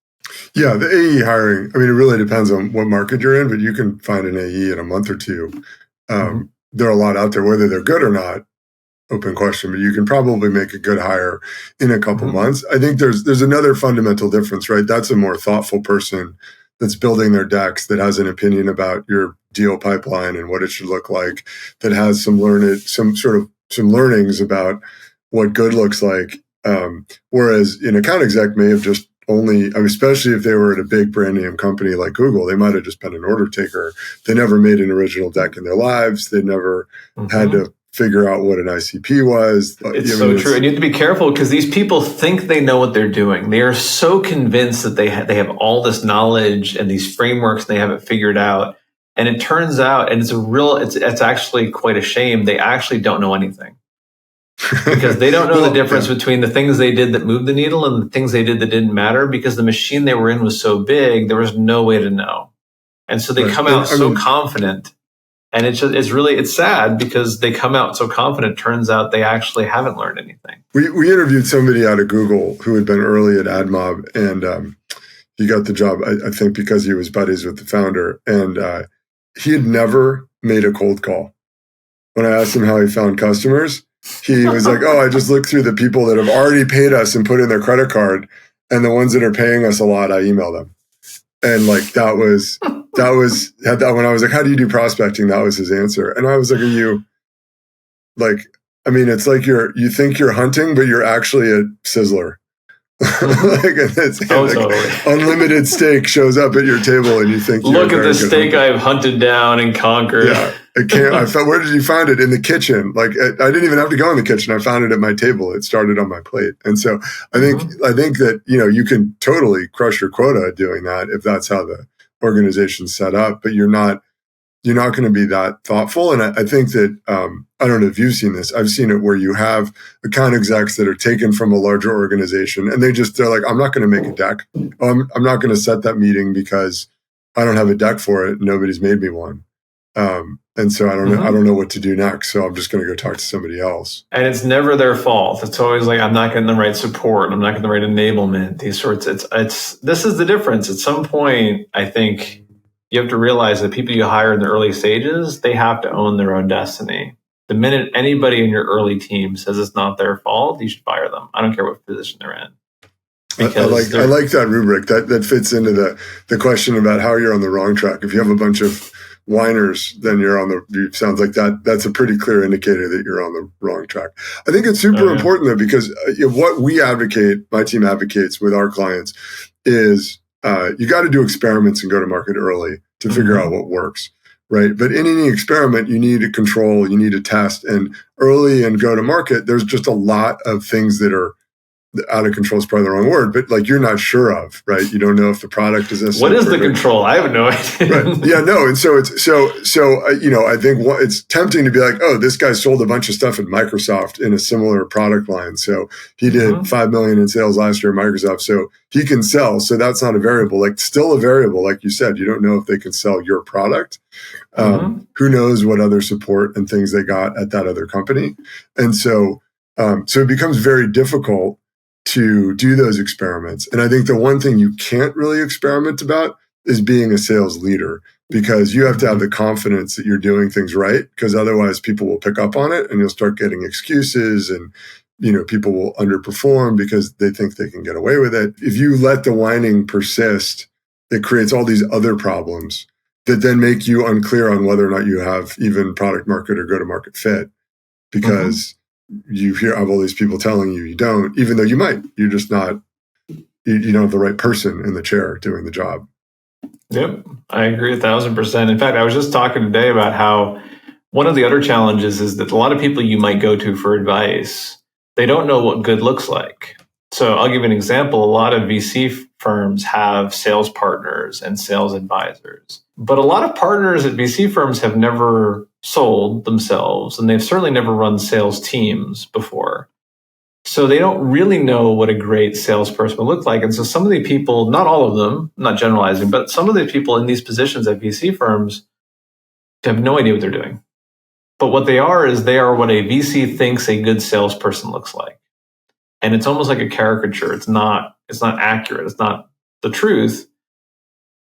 Yeah, the AE hiring, it really depends on what market you're in, but you can find an AE in a month or two. There are a lot out there, whether they're good or not. Open question, but you can probably make a good hire in a couple months. I think there's another fundamental difference, right? That's a more thoughtful person that's building their decks, that has an opinion about your deal pipeline and what it should look like, that has some learnings about what good looks like. Whereas an account exec may have just especially if they were at a big brand name company like Google, they might have just been an order taker. They never made an original deck in their lives. They never had to figure out what an ICP was. It's so true. And you have to be careful because these people think they know what they're doing. They are so convinced that they have all this knowledge and these frameworks and they have it figured out. And it turns out, and it's actually quite a shame, they actually don't know anything. Because they don't know the difference between the things they did that moved the needle and the things they did that didn't matter, because the machine they were in was so big, there was no way to know. And so they come out so confident. And it's sad because they come out so confident. Turns out they actually haven't learned anything. We interviewed somebody out of Google who had been early at AdMob, and he got the job, I think, because he was buddies with the founder. And he had never made a cold call. When I asked him how he found customers, he was like, "Oh, I just looked through the people that have already paid us and put in their credit card, and the ones that are paying us a lot, I email them." And like that was when I was like, "How do you do prospecting?" That was his answer, and I was like, "Are you like? I mean, it's like you think you're hunting, but you're actually a sizzler." Like, totally. Unlimited steak shows up at your table, and you think, look at the steak I've hunted down and conquered. Yeah, where did you find it? In the kitchen. Like, I didn't even have to go in the kitchen. I found it at my table. It started on my plate. And so I think that, you can totally crush your quota doing that if that's how the organization's set up, but you're not going to be that thoughtful. And I think that, I don't know if you've seen this. I've seen it where you have account execs that are taken from a larger organization, and they're like, "I'm not going to make a deck. I'm not going to set that meeting because I don't have a deck for it. Nobody's made me one." And so I don't know what to do next. So I'm just going to go talk to somebody else. And it's never their fault. It's always like, I'm not getting the right support. I'm not getting the right enablement. These sorts. This is the difference. At some point, I think you have to realize that people you hire in the early stages, they have to own their own destiny. The minute anybody in your early team says it's not their fault, you should fire them. I don't care what position they're in. I like that rubric. That fits into the question about how you're on the wrong track. If you have a bunch of whiners, then it sounds like that's a pretty clear indicator that you're on the wrong track. I think it's super important though, because what we advocate, my team advocates with our clients, is you got to do experiments and go to market early to figure out what works, right? But in any experiment, you need to control, you need to test, and early and go to market, there's just a lot of things that are out of control is probably the wrong word, but like you're not sure of, right? You don't know if the product is what is the control? I have no idea. Right. Yeah, no. And so it's I think it's tempting to be like, oh, this guy sold a bunch of stuff at Microsoft in a similar product line. So he did $5 million in sales last year at Microsoft. So he can sell. So that's not a variable. Like still a variable, like you said, you don't know if they can sell your product. Who knows what other support and things they got at that other company. And so it becomes very difficult to do those experiments. And I think the one thing you can't really experiment about is being a sales leader, because you have to have the confidence that you're doing things right, because otherwise people will pick up on it and you'll start getting excuses, and people will underperform because they think they can get away with it. If you let the whining persist, it creates all these other problems that then make you unclear on whether or not you have even product market or go to market fit, because you have all these people telling you don't, even though you might. You're just not, you don't have the right person in the chair doing the job. Yep, I agree 1,000%. In fact, I was just talking today about how one of the other challenges is that a lot of people you might go to for advice, they don't know what good looks like. So I'll give you an example. A lot of VC firms have sales partners and sales advisors, but a lot of partners at VC firms have never sold themselves, and they've certainly never run sales teams before. So they don't really know what a great salesperson would look like. And so some of the people, not all of them, I'm not generalizing, but some of the people in these positions at VC firms have no idea what they're doing. But what they are what a VC thinks a good salesperson looks like. And it's almost like a caricature. It's not accurate. It's not the truth,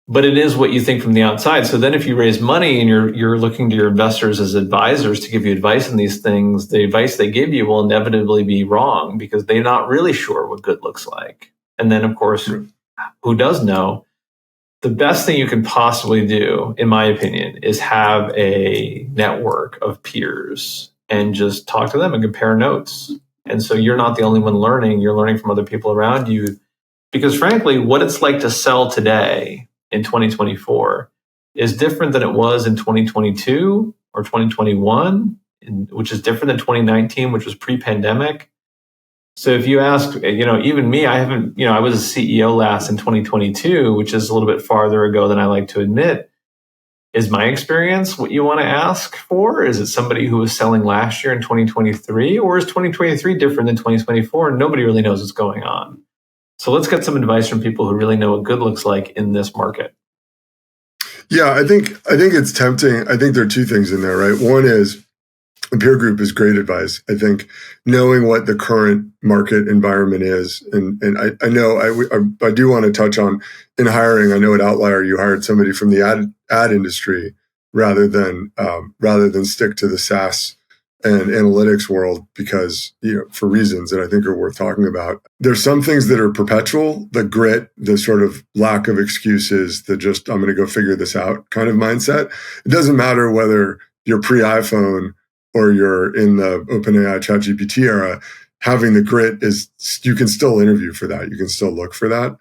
but it is what you think from the outside. So then if you raise money and you're looking to your investors as advisors to give you advice on these things, the advice they give you will inevitably be wrong because they're not really sure what good looks like. And then, of course, who does know? The best thing you can possibly do, in my opinion, is have a network of peers and just talk to them and compare notes. And so you're not the only one learning. You're learning from other people around you. Because frankly, what it's like to sell today in 2024 is different than it was in 2022 or 2021, which is different than 2019, which was pre-pandemic. So if you ask, even me, I was a CEO last in 2022, which is a little bit farther ago than I like to admit. Is my experience what you want to ask for? Is it somebody who was selling last year in 2023, or is 2023 different than 2024? And nobody really knows what's going on. So let's get some advice from people who really know what good looks like in this market. Yeah, I think it's tempting. I think there are two things in there, right? One is a peer group is great advice. I think knowing what the current market environment is, and I know I do want to touch on in hiring. I know at Outlier you hired somebody from the ad industry rather than stick to the SaaS and analytics world because, for reasons that I think are worth talking about. There's some things that are perpetual, the grit, the sort of lack of excuses, the just, I'm going to go figure this out kind of mindset. It doesn't matter whether you're pre-iPhone or you're in the OpenAI ChatGPT era, having the grit is, you can still interview for that. You can still look for that.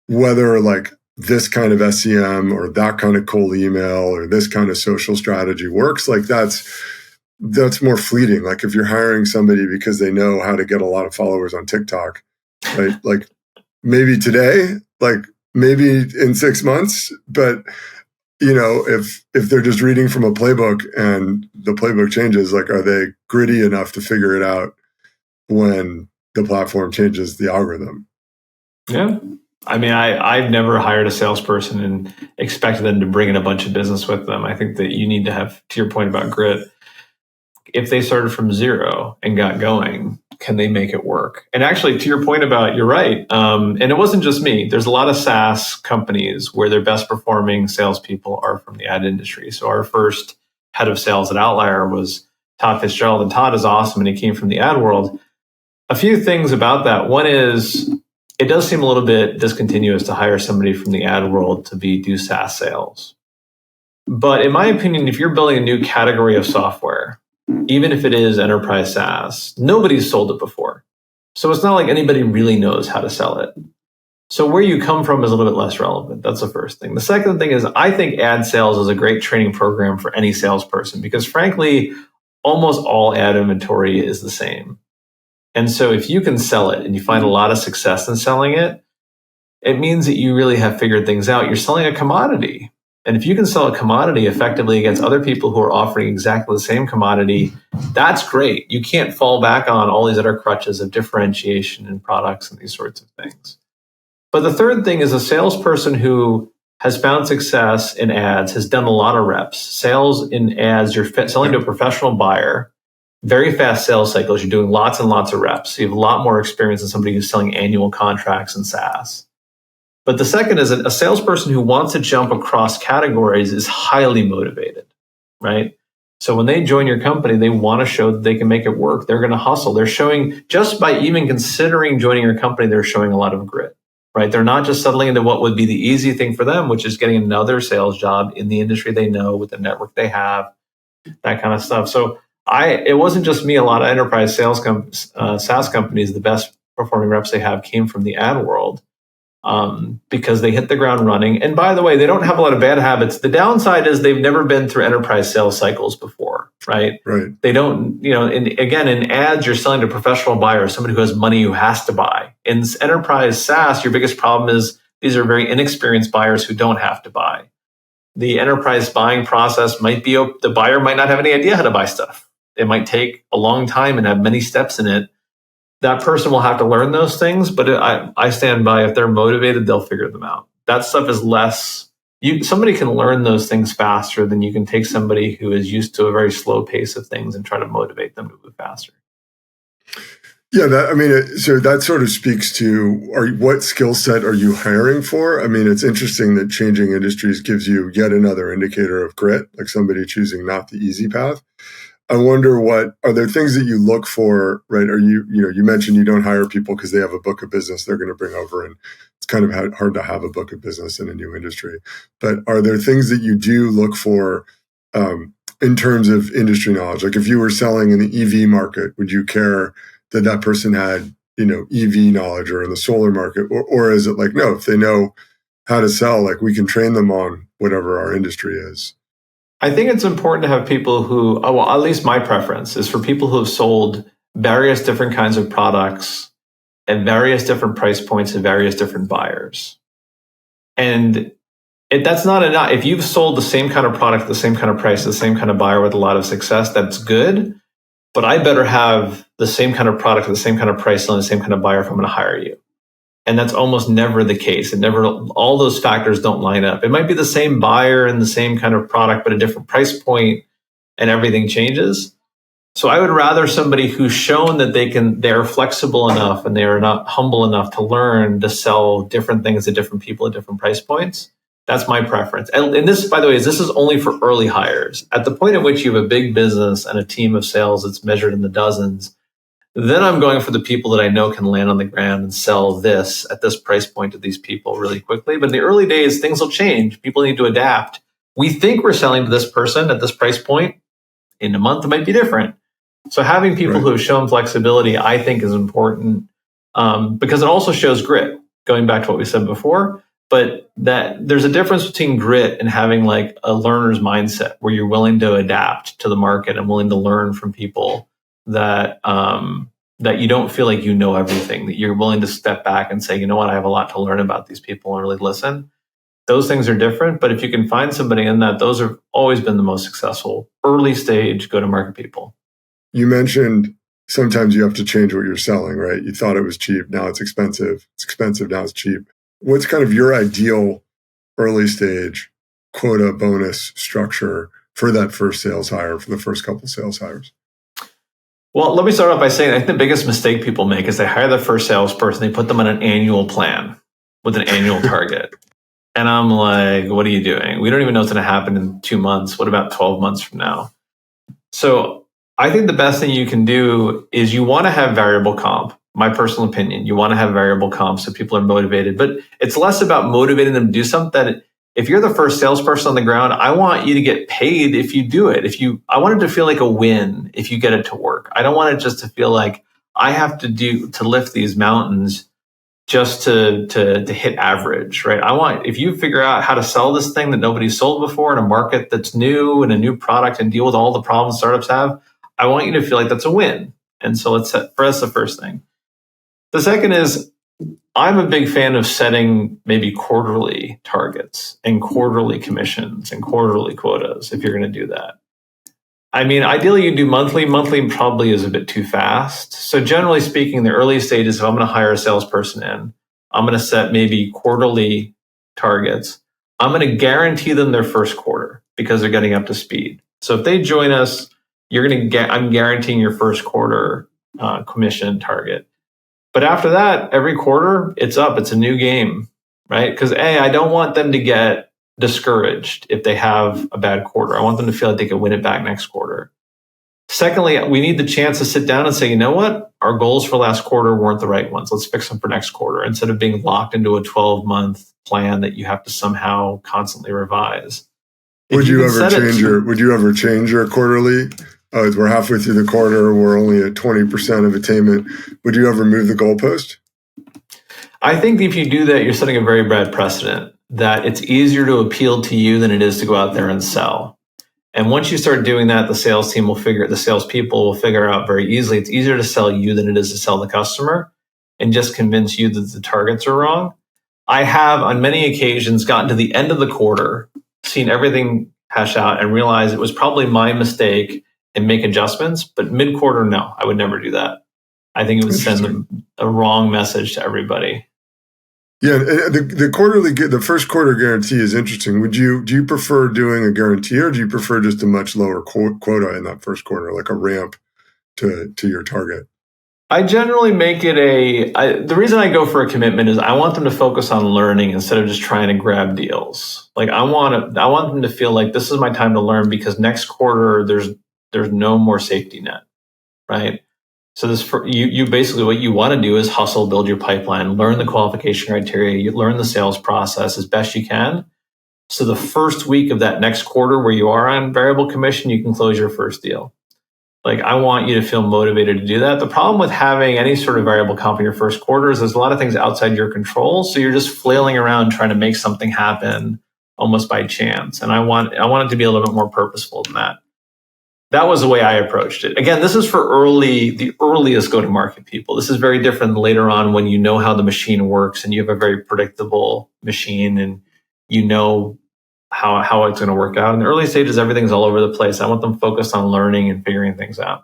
Whether like this kind of SEM or that kind of cold email or this kind of social strategy works, like that's more fleeting. Like if you're hiring somebody because they know how to get a lot of followers on TikTok, right? Like maybe today, like maybe in 6 months, but if they're just reading from a playbook and the playbook changes, like are they gritty enough to figure it out when the platform changes the algorithm? Yeah. I mean, I've never hired a salesperson and expected them to bring in a bunch of business with them. I think that you need to have, to your point about grit, if they started from zero and got going, can they make it work? And actually, to your point about, you're right. And it wasn't just me. There's a lot of SaaS companies where their best performing salespeople are from the ad industry. So our first head of sales at Outlier was Todd Fitzgerald, and Todd is awesome, and he came from the ad world. A few things about that. One is, it does seem a little bit discontinuous to hire somebody from the ad world to do SaaS sales. But in my opinion, if you're building a new category of software, even if it is enterprise SaaS, nobody's sold it before. So it's not like anybody really knows how to sell it. So where you come from is a little bit less relevant. That's the first thing. The second thing is, I think ad sales is a great training program for any salesperson because frankly, almost all ad inventory is the same. And so if you can sell it and you find a lot of success in selling it, it means that you really have figured things out. You're selling a commodity. And if you can sell a commodity effectively against other people who are offering exactly the same commodity, that's great. You can't fall back on all these other crutches of differentiation in products and these sorts of things. But the third thing is, a salesperson who has found success in ads has done a lot of reps. Sales in ads, you're selling to a professional buyer, very fast sales cycles. You're doing lots and lots of reps. So you have a lot more experience than somebody who's selling annual contracts in SaaS. But the second is, a salesperson who wants to jump across categories is highly motivated, right? So when they join your company, they want to show that they can make it work. They're going to hustle. They're showing, just by even considering joining your company, they're showing a lot of grit, right? They're not just settling into what would be the easy thing for them, which is getting another sales job in the industry they know with the network they have, that kind of stuff. So it wasn't just me. A lot of enterprise sales SaaS companies, the best performing reps they have came from the ad world. Because they hit the ground running. And by the way, they don't have a lot of bad habits. The downside is they've never been through enterprise sales cycles before, right? Right. They don't, again, in ads, you're selling to a professional buyer, somebody who has money who has to buy. In enterprise SaaS, your biggest problem is these are very inexperienced buyers who don't have to buy. The enterprise buying process might be, the buyer might not have any idea how to buy stuff. It might take a long time and have many steps in it. That person will have to learn those things, but I stand by, if they're motivated, they'll figure them out. That stuff is less, somebody can learn those things faster than you can take somebody who is used to a very slow pace of things and try to motivate them to move faster. Yeah, so that sort of speaks to, what skill set are you hiring for? I mean, it's interesting that changing industries gives you yet another indicator of grit, like somebody choosing not the easy path. I wonder, are there things that you look for, right? You mentioned you don't hire people because they have a book of business they're going to bring over, and it's kind of hard to have a book of business in a new industry. But are there things that you do look for in terms of industry knowledge? Like if you were selling in the EV market, would you care that person had, EV knowledge, or in the solar market? Or is it like, no, if they know how to sell, like we can train them on whatever our industry is? I think it's important to have people who, at least my preference is for people who have sold various different kinds of products at various different price points to various different buyers. And that's not enough. If you've sold the same kind of product, the same kind of price, the same kind of buyer with a lot of success, that's good. But I better have the same kind of product, the same kind of price, and the same kind of buyer if I'm going to hire you. And that's almost never the case. All those factors don't line up. It might be the same buyer and the same kind of product, but a different price point, and everything changes. So I would rather somebody who's shown that they're flexible enough and they are not humble enough to learn to sell different things to different people at different price points, That's my preference. And this, by the way, this is only for early hires. At the point at which you have a big business and a team of sales that's measured in the dozens, then I'm going for the people that I know can land on the ground and sell this at this price point to these people really quickly. But in the early days, things will change. People need to adapt. We think we're selling to this person at this price point. In a month, it might be different. So having people who have shown flexibility, I think, is important because it also shows grit, going back to what we said before. But that there's a difference between grit and having like a learner's mindset where you're willing to adapt to the market and willing to learn from people that that you don't feel like you know everything, that you're willing to step back and say, you know what, I have a lot to learn about these people and really listen. Those things are different, but if you can find somebody in that, those have always been the most successful early stage go-to-market people. You mentioned sometimes you have to change what you're selling, right? You thought it was cheap, now it's expensive. It's expensive, now it's cheap. What's kind of your ideal early stage quota bonus structure for that first sales hire, for the first couple sales hires? Well, let me start off by saying I think the biggest mistake people make is they hire the first salesperson, they put them on an annual plan with an annual target. And I'm like, what are you doing? We don't even know what's going to happen in 2 months. What about 12 months from now? So I think the best thing you can do is you want to have variable comp. My personal opinion, you want to have variable comp so people are motivated. But it's less about motivating them to do something. That if you're the first salesperson on the ground, I want you to get paid if you do it. I want it to feel like a win if you get it to work. I don't want it just to feel like I have to lift these mountains just to hit average, right? I want, if you figure out how to sell this thing that nobody's sold before in a market that's new and a new product and deal with all the problems startups have, I want you to feel like that's a win. And so let's set, for us, the first thing. The second is I'm a big fan of setting maybe quarterly targets and quarterly commissions and quarterly quotas if you're going to do that. I mean, ideally you do monthly. Monthly probably is a bit too fast. So generally speaking, in the early stages, if I'm going to hire a salesperson in, I'm going to set maybe quarterly targets. I'm going to guarantee them their first quarter because they're getting up to speed. So if they join us, I'm guaranteeing your first quarter commission target. But after that, every quarter, it's up. It's a new game, right? Because I don't want them to get discouraged if they have a bad quarter. I want them to feel like they can win it back next quarter. Secondly, we need the chance to sit down and say, you know what? Our goals for last quarter weren't the right ones. Let's fix them for next quarter instead of being locked into a 12-month plan that you have to somehow constantly revise. Would you ever change your quarterly? We're halfway through the quarter. We're only at 20% of attainment. Would you ever move the goalpost? I think if you do that, you're setting a very bad precedent that it's easier to appeal to you than it is to go out there and sell. And once you start doing that, the salespeople will figure out very easily, it's easier to sell you than it is to sell the customer and just convince you that the targets are wrong. I have on many occasions gotten to the end of the quarter, seen everything hash out and realized it was probably my mistake and make adjustments, but mid-quarter, no, I would never do that. I think it would send them a wrong message to everybody. Yeah, the first quarter guarantee is interesting. Do you prefer doing a guarantee or do you prefer just a much lower quota in that first quarter, like a ramp to your target? I generally make it the reason I go for a commitment is I want them to focus on learning instead of just trying to grab deals. Like I want them to feel like this is my time to learn because next quarter there's no more safety net, right? So you basically what you want to do is hustle, build your pipeline, learn the qualification criteria, you learn the sales process as best you can. So the first week of that next quarter where you are on variable commission, you can close your first deal. Like I want you to feel motivated to do that. The problem with having any sort of variable comp in your first quarter is there's a lot of things outside your control. So you're just flailing around trying to make something happen almost by chance. And I want it to be a little bit more purposeful than that. That was the way I approached it. Again, this is for the earliest go-to-market people. This is very different later on when you know how the machine works and you have a very predictable machine and you know how it's going to work out. In the early stages, everything's all over the place. I want them focused on learning and figuring things out.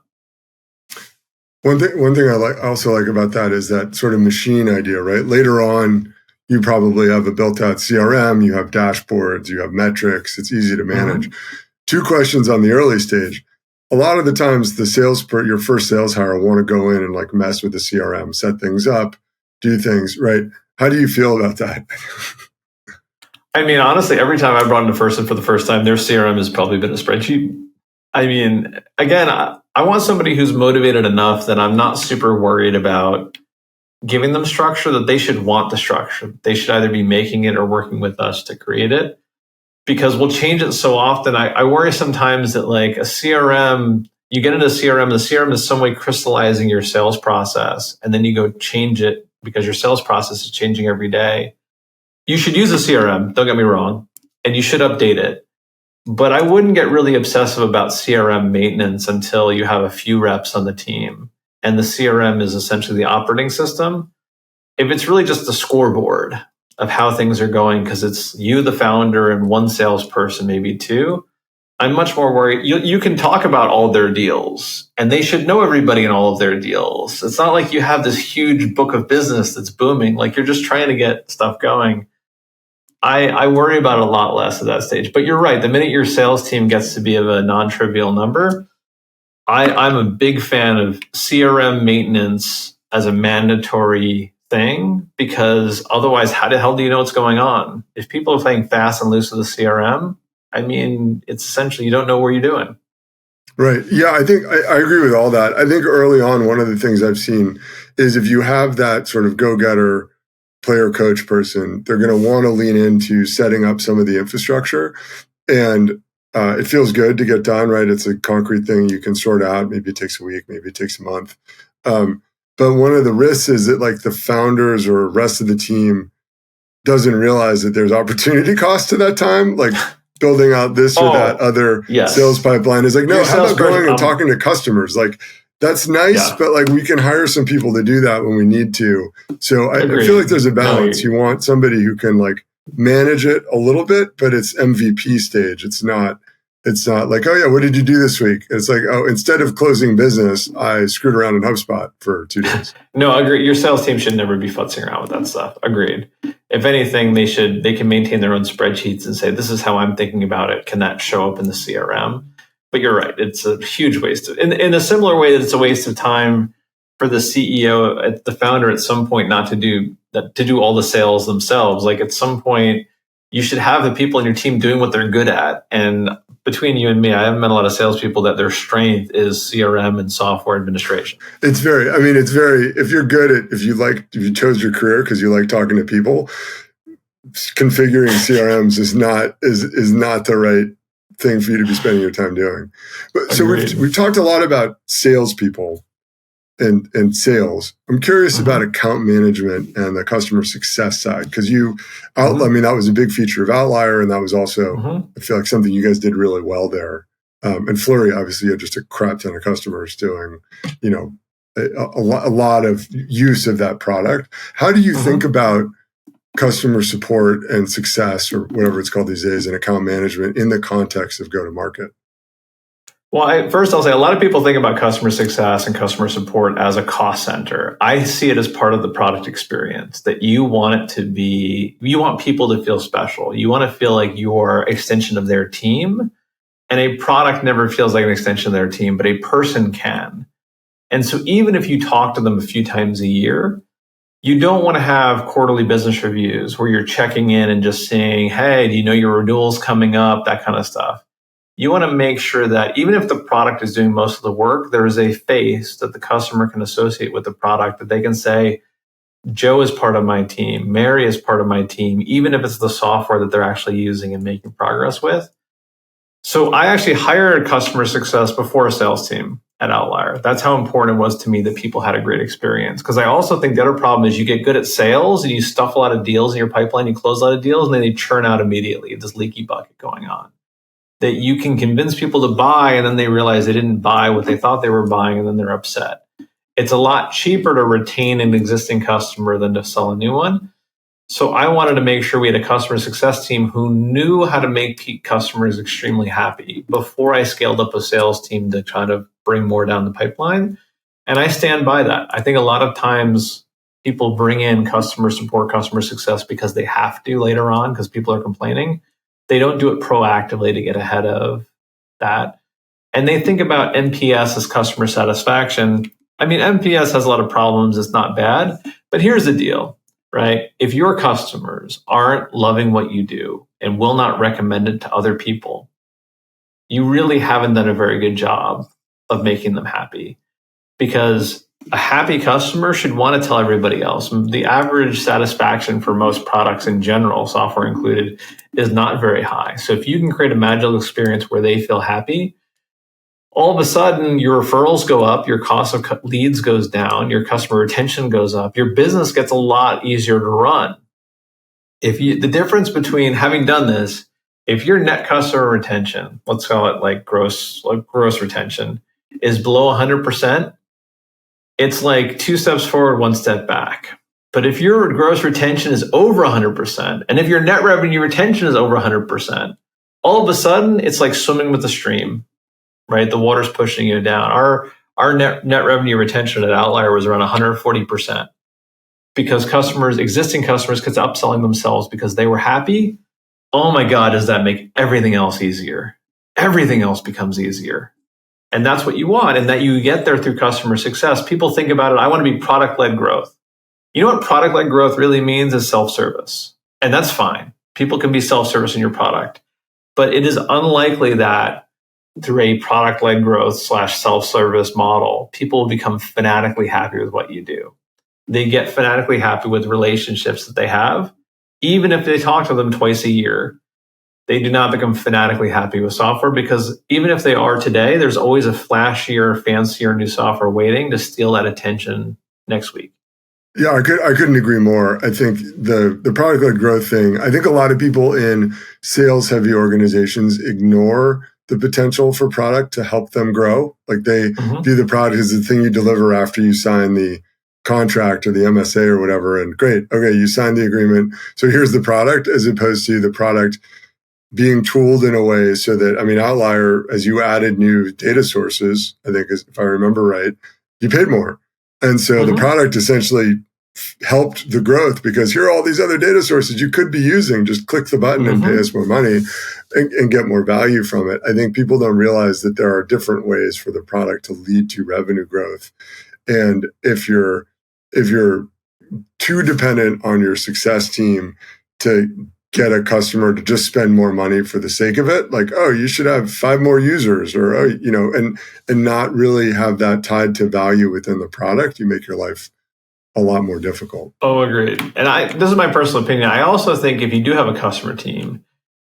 One thing I also like about that is that sort of machine idea, right? Later on, you probably have a built-out CRM, you have dashboards, you have metrics. It's easy to manage. Mm-hmm. 2 questions on the early stage. A lot of the times your first sales hire want to go in and like mess with the CRM, set things up, do things, right? How do you feel about that? I mean, honestly, every time I brought in a person for the first time, their CRM has probably been a spreadsheet. I mean, again, I want somebody who's motivated enough that I'm not super worried about giving them structure, that they should want the structure. They should either be making it or working with us to create it, because we'll change it so often. I worry sometimes that like a CRM, you get into a CRM, the CRM is some way crystallizing your sales process, and then you go change it because your sales process is changing every day. You should use a CRM, don't get me wrong, and you should update it. But I wouldn't get really obsessive about CRM maintenance until you have a few reps on the team. And the CRM is essentially the operating system. If it's really just the scoreboard of how things are going, because it's you, the founder, and one salesperson, maybe two, I'm much more worried. You can talk about all their deals, and they should know everybody in all of their deals. It's not like you have this huge book of business that's booming. Like you're just trying to get stuff going. I worry about it a lot less at that stage. But you're right. The minute your sales team gets to be of a non-trivial number, I'm a big fan of CRM maintenance as a mandatory thing, because otherwise, how the hell do you know what's going on? If people are playing fast and loose with the CRM, I mean, it's essentially you don't know what you're doing. Right. Yeah, I think I agree with all that. I think early on, one of the things I've seen is if you have that sort of go-getter player coach person, they're going to want to lean into setting up some of the infrastructure. And it feels good to get done, right? It's a concrete thing you can sort out. Maybe it takes a week, maybe it takes a month. But one of the risks is that like the founders or rest of the team doesn't realize that there's opportunity cost to that time. Like building out this or that other sales pipeline is like, no, how about going and talking to customers? Like, that's nice, but like we can hire some people to do that when we need to. So I feel like there's a balance. You want somebody who can like manage it a little bit, but it's MVP stage. It's not like, oh yeah, what did you do this week? It's like, oh, instead of closing business, I screwed around in HubSpot for 2 days. No, I agree. Your sales team should never be futzing around with that stuff. Agreed. If anything, they can maintain their own spreadsheets and say, this is how I'm thinking about it. Can that show up in the CRM? But you're right. It's a huge waste of, in a similar way that it's a waste of time for the CEO, the founder at some point, not to do all the sales themselves. Like at some point, you should have the people in your team doing what they're good at. And between you and me, I haven't met a lot of salespeople that their strength is CRM and software administration. If you're good at, if you chose your career because you like talking to people, configuring CRMs is not the right thing for you to be spending your time doing. But so we've talked a lot about salespeople and sales. I'm curious about account management and the customer success side, because I mean, that was a big feature of Outlier, and that was also I feel like something you guys did really well there. And Flurry, obviously, had just a crap ton of customers doing, a lot of use of that product. How do you think about customer support and success, or whatever it's called these days, and account management in the context of go-to-market? Well, first I'll say a lot of people think about customer success and customer support as a cost center. I see it as part of the product experience, that you want people to feel special. You want to feel like you're an extension of their team, and a product never feels like an extension of their team, but a person can. And so even if you talk to them a few times a year, you don't want to have quarterly business reviews where you're checking in and just saying, hey, do you know your renewal's coming up? That kind of stuff. You want to make sure that even if the product is doing most of the work, there is a face that the customer can associate with the product, that they can say, Joe is part of my team, Mary is part of my team, even if it's the software that they're actually using and making progress with. So I actually hired customer success before a sales team at Outlier. That's how important it was to me that people had a great experience. Because I also think the other problem is you get good at sales and you stuff a lot of deals in your pipeline, you close a lot of deals, and then they churn out immediately. This leaky bucket going on. That you can convince people to buy, and then they realize they didn't buy what they thought they were buying, and then they're upset. It's a lot cheaper to retain an existing customer than to sell a new one. So I wanted to make sure we had a customer success team who knew how to make customers extremely happy before I scaled up a sales team to try to bring more down the pipeline. And I stand by that. I think a lot of times people bring in customer support, customer success because they have to later on because people are complaining. They don't do it proactively to get ahead of that. And they think about NPS as customer satisfaction. I mean, NPS has a lot of problems. It's not bad. But here's the deal, right? If your customers aren't loving what you do, and will not recommend it to other people, you really haven't done a very good job of making them happy. Because a happy customer should want to tell everybody else. The average satisfaction for most products in general, software included, is not very high. So if you can create a magical experience where they feel happy, all of a sudden your referrals go up, your cost of leads goes down, your customer retention goes up, your business gets a lot easier to run. The difference between having done this, if your net customer retention, let's call it like gross retention, is below 100%, it's like 2 steps forward, 1 step back. But if your gross retention is over 100%, and if your net revenue retention is over 100%, all of a sudden it's like swimming with the stream, right? The water's pushing you down. Our net revenue retention at Outlier was around 140% because existing customers kept upselling themselves because they were happy. Oh my God, does that make everything else easier? Everything else becomes easier. And that's what you want, and that you get there through customer success. People think about it, I want to be product-led growth. You know what product-led growth really means is self-service. And that's fine. People can be self-service in your product. But it is unlikely that through a product-led growth / self-service model, people will become fanatically happy with what you do. They get fanatically happy with relationships that they have. Even if they talk to them twice a year, they do not become fanatically happy with software, because even if they are today, there's always a flashier, fancier new software waiting to steal that attention next week. Yeah, I couldn't agree more. I think the product-led growth thing, I think a lot of people in sales-heavy organizations ignore the potential for product to help them grow. Like they view the product as the thing you deliver after you sign the contract or the MSA or whatever. And great, okay, you signed the agreement. So here's the product, as opposed to the product being tooled in a way so that, Outlier, as you added new data sources, I think, if I remember right, you paid more. And so the product essentially helped the growth, because here are all these other data sources you could be using. Just click the button and pay us more money and get more value from it. I think people don't realize that there are different ways for the product to lead to revenue growth. And if you're too dependent on your success team to get a customer to just spend more money for the sake of it, like, oh, you should have 5 more users, or, and not really have that tied to value within the product, you make your life a lot more difficult. Oh, agreed. And this is my personal opinion. I also think if you do have a customer team,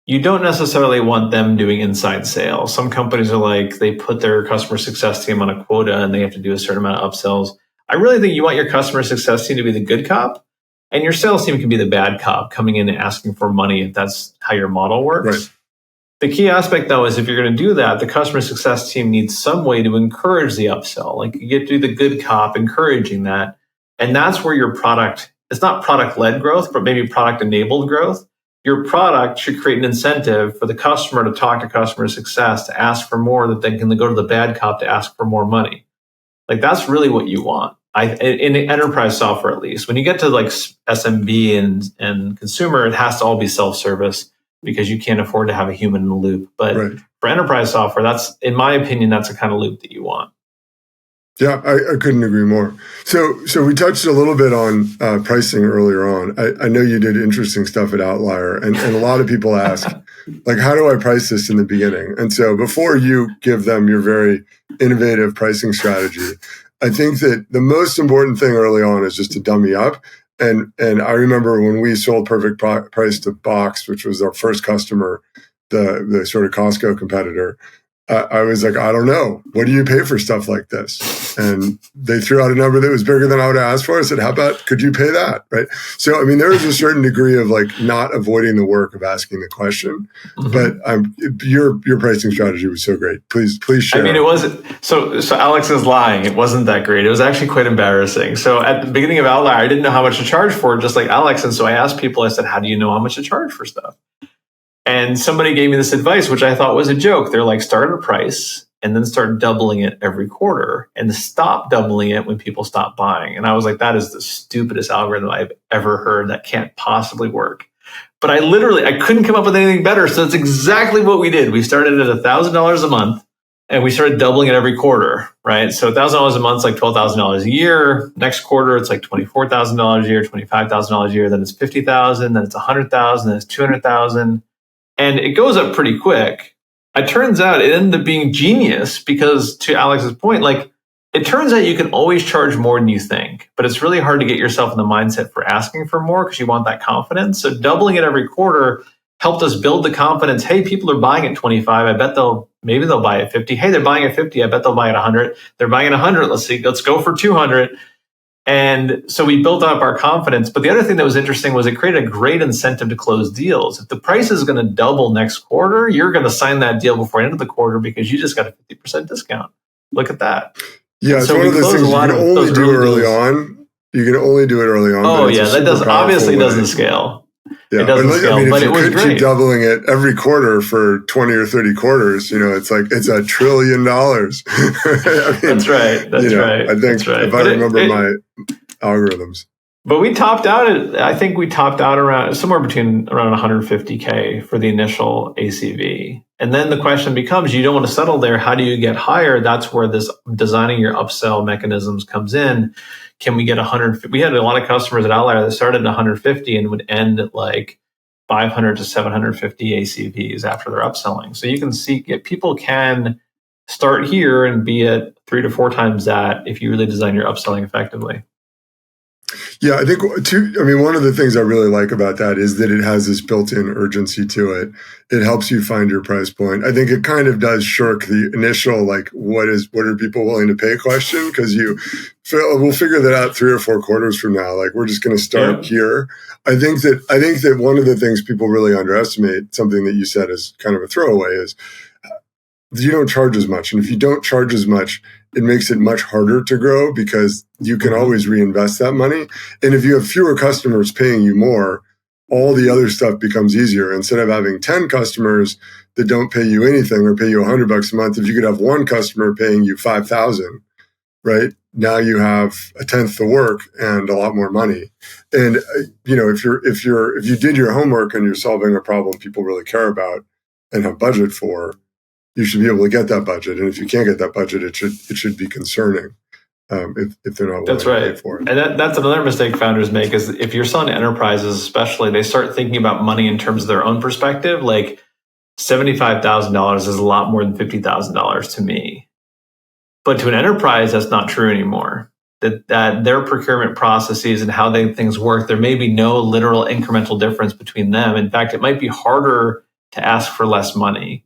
you don't necessarily want them doing inside sales. Some companies are like, they put their customer success team on a quota and they have to do a certain amount of upsells. I really think you want your customer success team to be the good cop, and your sales team can be the bad cop coming in and asking for money if that's how your model works. Right. The key aspect, though, is if you're going to do that, the customer success team needs some way to encourage the upsell. Like you get to do the good cop encouraging that. And that's where your product, it's not product-led growth, but maybe product-enabled growth. Your product should create an incentive for the customer to talk to customer success, to ask for more, that they can go to the bad cop to ask for more money. Like that's really what you want. In enterprise software, at least, when you get to like SMB and consumer, it has to all be self-service because you can't afford to have a human in the loop. But for enterprise software, that's, in my opinion, that's the kind of loop that you want. Yeah, I couldn't agree more. So we touched a little bit on pricing earlier on. I know you did interesting stuff at Outlier, and a lot of people ask, like, how do I price this in the beginning? And so before you give them your very innovative pricing strategy, I think that the most important thing early on is just to dummy up. And I remember when we sold Perfect Price to Box, which was our first customer, the sort of Costco competitor, I was like, I don't know. What do you pay for stuff like this? And they threw out a number that was bigger than I would have asked for. I said, how about, could you pay that? Right. So, there is a certain degree of like not avoiding the work of asking the question, but your pricing strategy was so great. Please share. It wasn't, so Alex is lying. It wasn't that great. It was actually quite embarrassing. So at the beginning of Outlier, I didn't know how much to charge for it, just like Alex. And so I asked people, I said, how do you know how much to charge for stuff? And somebody gave me this advice, which I thought was a joke. They're like, start at a price and then start doubling it every quarter and stop doubling it when people stop buying. And I was like, that is the stupidest algorithm I've ever heard. That can't possibly work. But I couldn't come up with anything better. So that's exactly what we did. We started at $1,000 a month and we started doubling it every quarter, right? So $1,000 a month is like $12,000 a year. Next quarter, it's like $24,000 a year, $25,000 a year. Then it's $50,000, then it's $100,000, then it's $200,000. And it goes up pretty quick. It turns out it ended up being genius because, to Alex's point, like, it turns out you can always charge more than you think, but it's really hard to get yourself in the mindset for asking for more because you want that confidence. So doubling it every quarter helped us build the confidence. Hey, people are buying at 25. I bet maybe they'll buy at 50. Hey, they're buying at 50. I bet they'll buy at 100. They're buying at 100. Let's go for 200. And so we built up our confidence. But the other thing that was interesting was it created a great incentive to close deals. If the price is going to double next quarter, you're going to sign that deal before the end of the quarter because you just got a 50% discount. Look at that. Yeah, it's one of those things you can only do early on. You can only do it early on. Oh, yeah, that doesn't scale. Yeah, it doesn't scale, if you could keep doubling it every quarter for 20 or 30 quarters, it's like it's $1 trillion. That's right. That's right. I think if I remember my algorithms. But we topped out around somewhere between around 150K for the initial ACV. And then the question becomes, you don't want to settle there. How do you get higher? That's where this designing your upsell mechanisms comes in. Can we get 100? We had a lot of customers at Outlier that started at 150 and would end at like 500 to 750 ACVs after their upselling. So you can see people can start here and be at 3 to 4 times that if you really design your upselling effectively. Yeah, I think one of the things I really like about that is that it has this built-in urgency to it. It helps you find your price point. I think it kind of does shirk the initial, like, what are people willing to pay question? Because we'll figure that out 3 or 4 quarters from now. Like, we're just going to start here. I think that one of the things people really underestimate, something that you said is kind of a throwaway, is you don't charge as much. And if you don't charge as much, it makes it much harder to grow because you can always reinvest that money. And if you have fewer customers paying you more, all the other stuff becomes easier. Instead of having 10 customers that don't pay you anything or pay you $100 a month, if you could have one customer paying you $5,000, right? Now you have a tenth the work and a lot more money. And if you did your homework and you're solving a problem people really care about and have budget for, you should be able to get that budget. And if you can't get that budget, it should be concerning if they're not willing to pay for it. And that's another mistake founders make is if you're selling to enterprises, especially, they start thinking about money in terms of their own perspective. Like $75,000 is a lot more than $50,000 to me. But to an enterprise, that's not true anymore. That their procurement processes and how things work, there may be no literal incremental difference between them. In fact, it might be harder to ask for less money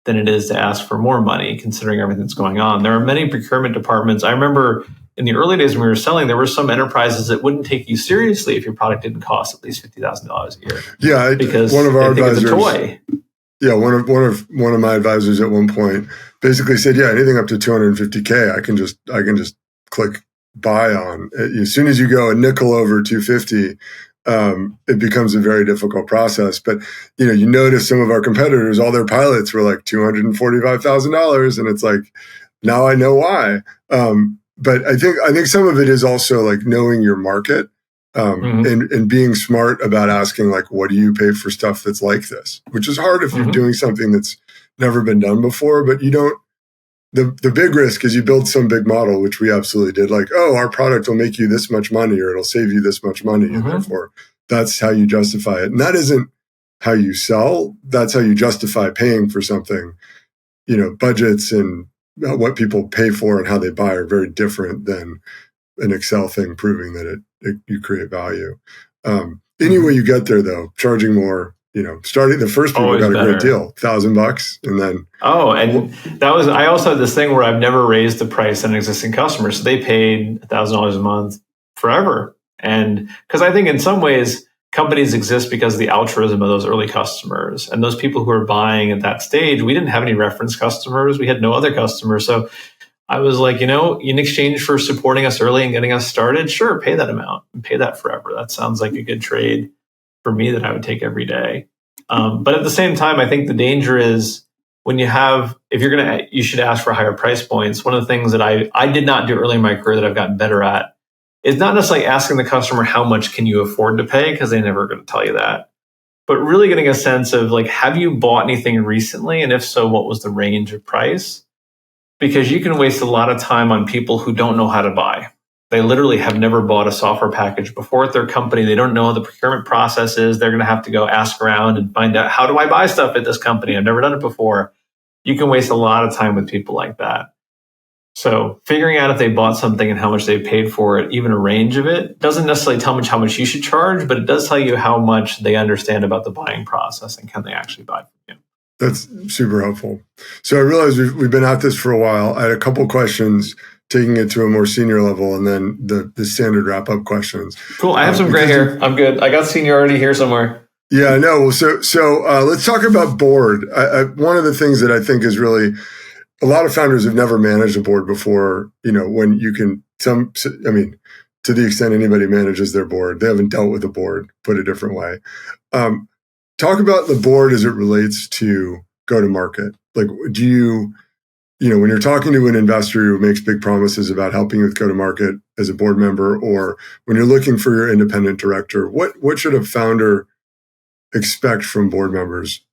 than it is to ask for more money, considering everything that's going on. There are many procurement departments. I remember in the early days when we were selling, there were some enterprises that wouldn't take you seriously if your product didn't cost at least $50,000 a year. Yeah, because one of our advisors, it's a toy. Yeah, one of my advisors at one point basically said, yeah, anything up to 250K, I can just click buy on. As soon as you go a nickel over 250, it becomes a very difficult process. But you notice some of our competitors, all their pilots were like $245,000, and it's like, now I know why. But I think some of it is also like knowing your market and being smart about asking, like, what do you pay for stuff that's like this? Which is hard if you're doing something that's never been done before. But you don't. The big risk is you build some big model, which we absolutely did, like, oh, our product will make you this much money or it'll save you this much money. And therefore, that's how you justify it. And that isn't how you sell. That's how you justify paying for something. Budgets and what people pay for and how they buy are very different than an Excel thing proving that you create value. Any way you get there, though, charging more. Starting the first people got a great deal, $1,000, and then I also had this thing where I've never raised the price on an existing customer, so they paid $1,000 a month forever. And because I think in some ways companies exist because of the altruism of those early customers and those people who are buying at that stage. We didn't have any reference customers, we had no other customers, so I was like, in exchange for supporting us early and getting us started, sure, pay that amount and pay that forever. That sounds like a good trade for me that I would take every day. But at the same time, I think the danger is you should ask for higher price points. One of the things that I did not do early in my career that I've gotten better at is not necessarily asking the customer how much can you afford to pay, because they're never going to tell you that, but really getting a sense of, like, have you bought anything recently? And if so, what was the range of price? Because you can waste a lot of time on people who don't know how to buy. They literally have never bought a software package before at their company. They don't know what the procurement process is. They're going to have to go ask around and find out, how do I buy stuff at this company? I've never done it before. You can waste a lot of time with people like that. So figuring out if they bought something and how much they paid for it, even a range of it, doesn't necessarily tell much how much you should charge, but it does tell you how much they understand about the buying process and can they actually buy from you. That's super helpful. So I realize we've been at this for a while. I had a couple questions, taking it to a more senior level, and then the standard wrap-up questions. Cool. I have some gray hair. I'm good. I got seniority here somewhere. Yeah, I know. So let's talk about board. One of the things that I think is really, a lot of founders have never managed a board before. When you can, to the extent anybody manages their board, they haven't dealt with a board, put a different way. Talk about the board as it relates to go-to-market. Like, do you, when you're talking to an investor who makes big promises about helping you with go-to-market as a board member, or when you're looking for your independent director, what should a founder expect from board members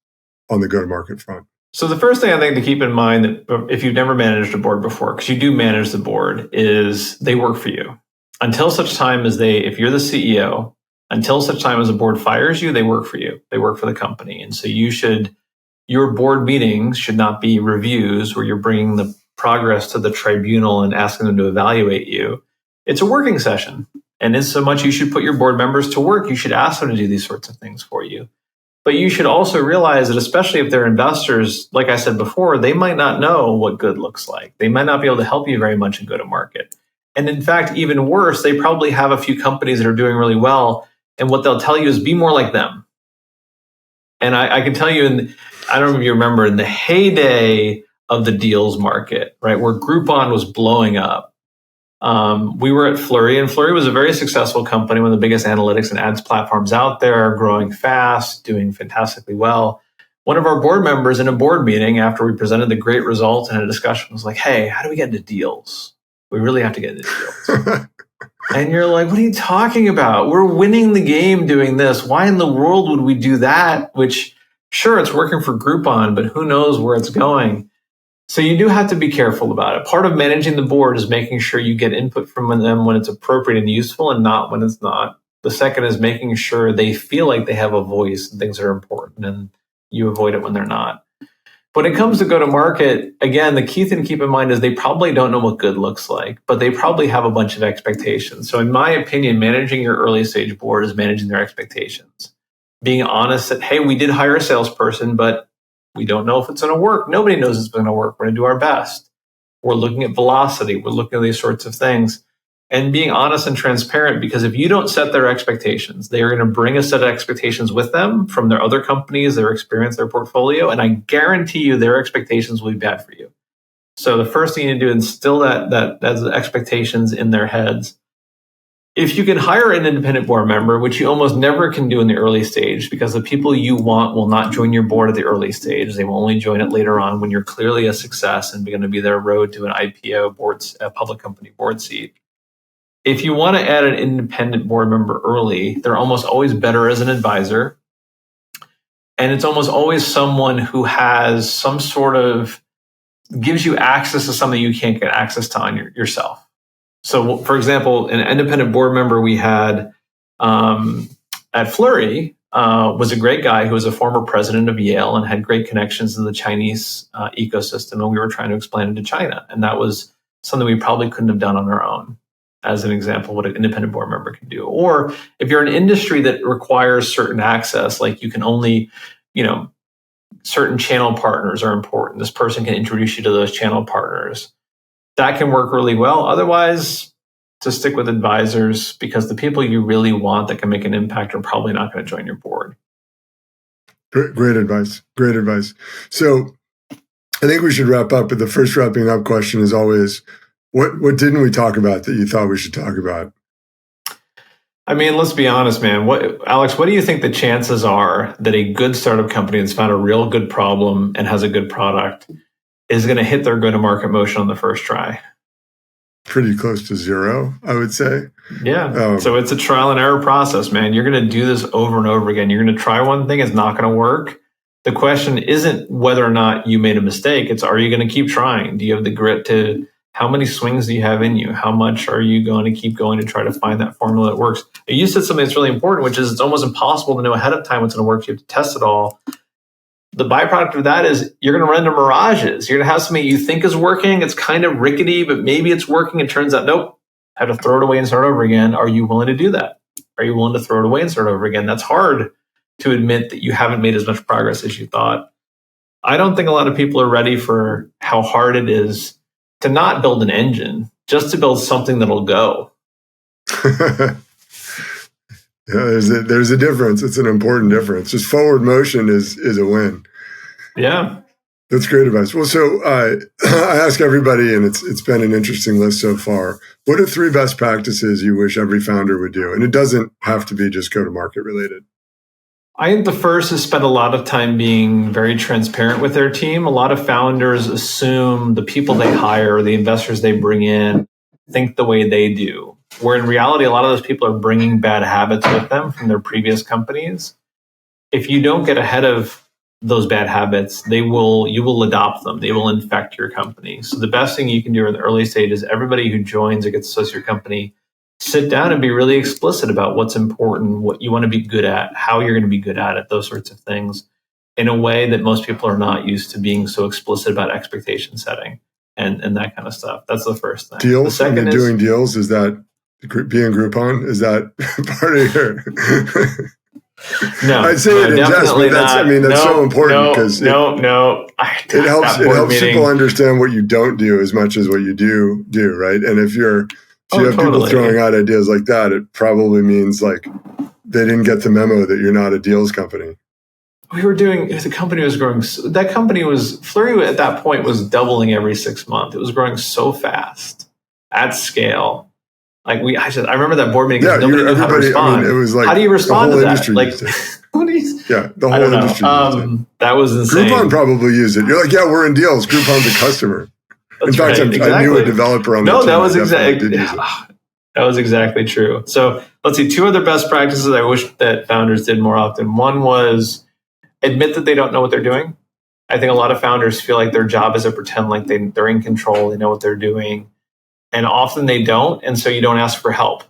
on the go-to-market front? So the first thing I think to keep in mind, that if you've never managed a board before, because you do manage the board, is they work for you. Until such time as if you're the CEO, until such time as a board fires you, they work for you. They work for the company. And so your board meetings should not be reviews where you're bringing the progress to the tribunal and asking them to evaluate you. It's a working session. And in so much you should put your board members to work, you should ask them to do these sorts of things for you. But you should also realize that, especially if they're investors, like I said before, they might not know what good looks like. They might not be able to help you very much in go-to-market. And in fact, even worse, they probably have a few companies that are doing really well. And what they'll tell you is be more like them. And I can tell you, I don't know if you remember, in the heyday of the deals market, right, where Groupon was blowing up, we were at Flurry, and Flurry was a very successful company, one of the biggest analytics and ads platforms out there, growing fast, doing fantastically well. One of our board members in a board meeting, after we presented the great results and a discussion, was like, hey, how do we get into deals? We really have to get into deals. And you're like, what are you talking about? We're winning the game doing this. Why in the world would we do that? Which, sure, it's working for Groupon, but who knows where it's going? So you do have to be careful about it. Part of managing the board is making sure you get input from them when it's appropriate and useful and not when it's not. The second is making sure they feel like they have a voice and things are important, and you avoid it when they're not. When it comes to go-to-market, again, the key thing to keep in mind is they probably don't know what good looks like, but they probably have a bunch of expectations. So in my opinion, managing your early stage board is managing their expectations. Being honest that, hey, we did hire a salesperson, but we don't know if it's going to work. Nobody knows it's going to work. We're going to do our best. We're looking at velocity. We're looking at these sorts of things. And being honest and transparent, because if you don't set their expectations, they are going to bring a set of expectations with them from their other companies, their experience, their portfolio, and I guarantee you their expectations will be bad for you. So the first thing you need to do is instill that as expectations in their heads. If you can hire an independent board member, which you almost never can do in the early stage, because the people you want will not join your board at the early stage. They will only join it later on when you're clearly a success and going to be their road to an IPO board, a public company board seat. If you want to add an independent board member early, they're almost always better as an advisor. And it's almost always someone who has some sort of, gives you access to something you can't get access to on yourself. So, for example, an independent board member we had at Flurry was a great guy who was a former president of Yale and had great connections in the Chinese ecosystem. And we were trying to explain it to China. And that was something we probably couldn't have done on our own, as an example, what an independent board member can do. Or if you're an industry that requires certain access, like you can only, certain channel partners are important. This person can introduce you to those channel partners. That can work really well. Otherwise, to stick with advisors, because the people you really want that can make an impact are probably not going to join your board. Great advice. Great advice. So I think we should wrap up, but the first wrapping up question is always, what didn't we talk about that you thought we should talk about? I mean, let's be honest, man. Alex, what do you think the chances are that a good startup company that's found a real good problem and has a good product is going to hit their go-to-market motion on the first try? Pretty close to zero, I would say. Yeah. So it's a trial and error process, man. You're going to do this over and over again. You're going to try one thing, it's not going to work. The question isn't whether or not you made a mistake. It's, are you going to keep trying? Do you have the grit to How many swings do you have in you? How much are you going to keep going to try to find that formula that works? You said something that's really important, which is it's almost impossible to know ahead of time what's going to work. You have to test it all. The byproduct of that is you're going to run into mirages. You're going to have something you think is working. It's kind of rickety, but maybe it's working. It turns out, nope, I have to throw it away and start over again. Are you willing to do that? Are you willing to throw it away and start over again? That's hard to admit that you haven't made as much progress as you thought. I don't think a lot of people are ready for how hard it is to not build an engine, just to build something that'll go. Yeah, there's a difference. It's an important difference. Just forward motion is a win. Yeah. That's great advice. Well, so I ask everybody, and it's been an interesting list so far. What are 3 best practices you wish every founder would do? And it doesn't have to be just go-to-market related. I think the first is spend a lot of time being very transparent with their team. A lot of founders assume the people they hire, the investors they bring in, think the way they do. Where in reality, a lot of those people are bringing bad habits with them from their previous companies. If you don't get ahead of those bad habits, you will adopt them. They will infect your company. So the best thing you can do in the early stage is everybody who joins or gets associated with your company, sit down and be really explicit about what's important, what you want to be good at, how you're going to be good at it, those sorts of things, in a way that most people are not used to being so explicit about expectation setting and that kind of stuff. That's the first thing. Deals? The second is doing deals. Is that being Groupon? Is that part of your... No, I'd say it in jest, but that's so important because it helps people understand what you don't do as much as what you do, right? And if you have people throwing out ideas like that, it probably means like they didn't get the memo that you're not a deals company. The company was growing. Flurry at that point was doubling every 6 months. It was growing so fast at scale. I remember that board meeting. Yeah, nobody knew how to respond. It was like, how do you respond to that? The whole industry used it. That was insane. Groupon probably used it. You're like, yeah, we're in deals. Groupon's a customer. In fact, I knew a developer on the team. That was exactly true. So let's see, 2 other best practices I wish that founders did more often. One was admit that they don't know what they're doing. I think a lot of founders feel like their job is to pretend like they're in control, they know what they're doing. And often they don't, and so you don't ask for help.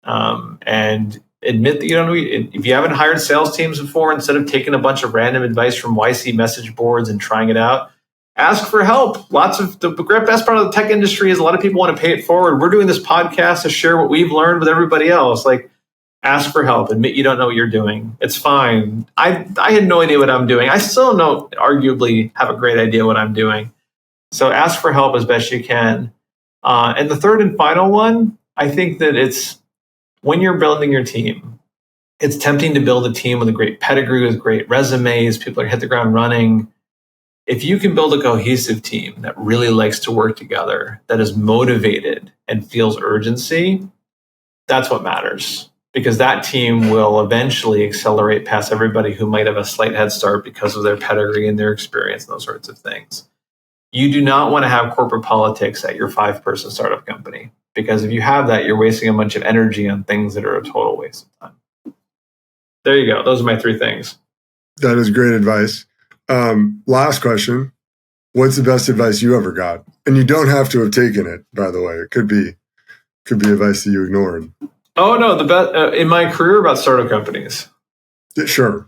And admit that you don't know. If you haven't hired sales teams before, instead of taking a bunch of random advice from YC message boards and trying it out, ask for help. The best part of the tech industry is a lot of people want to pay it forward. We're doing this podcast to share what we've learned with everybody else. Like, ask for help. Admit you don't know what you're doing. It's fine. I had no idea what I'm doing. I still don't arguably have a great idea what I'm doing. So ask for help as best you can. And the third and final one, I think that it's when you're building your team, it's tempting to build a team with a great pedigree, with great resumes, people are hit the ground running. If you can build a cohesive team that really likes to work together, that is motivated and feels urgency, that's what matters. Because that team will eventually accelerate past everybody who might have a slight head start because of their pedigree and their experience and those sorts of things. You do not want to have corporate politics at your 5-person startup company, because if you have that, you're wasting a bunch of energy on things that are a total waste of time. There you go. Those are my 3 things. That is great advice. Last question. What's the best advice you ever got? And you don't have to have taken it, by the way. It could be advice that you ignored. Oh, no. The best in my career about startup companies. Sure.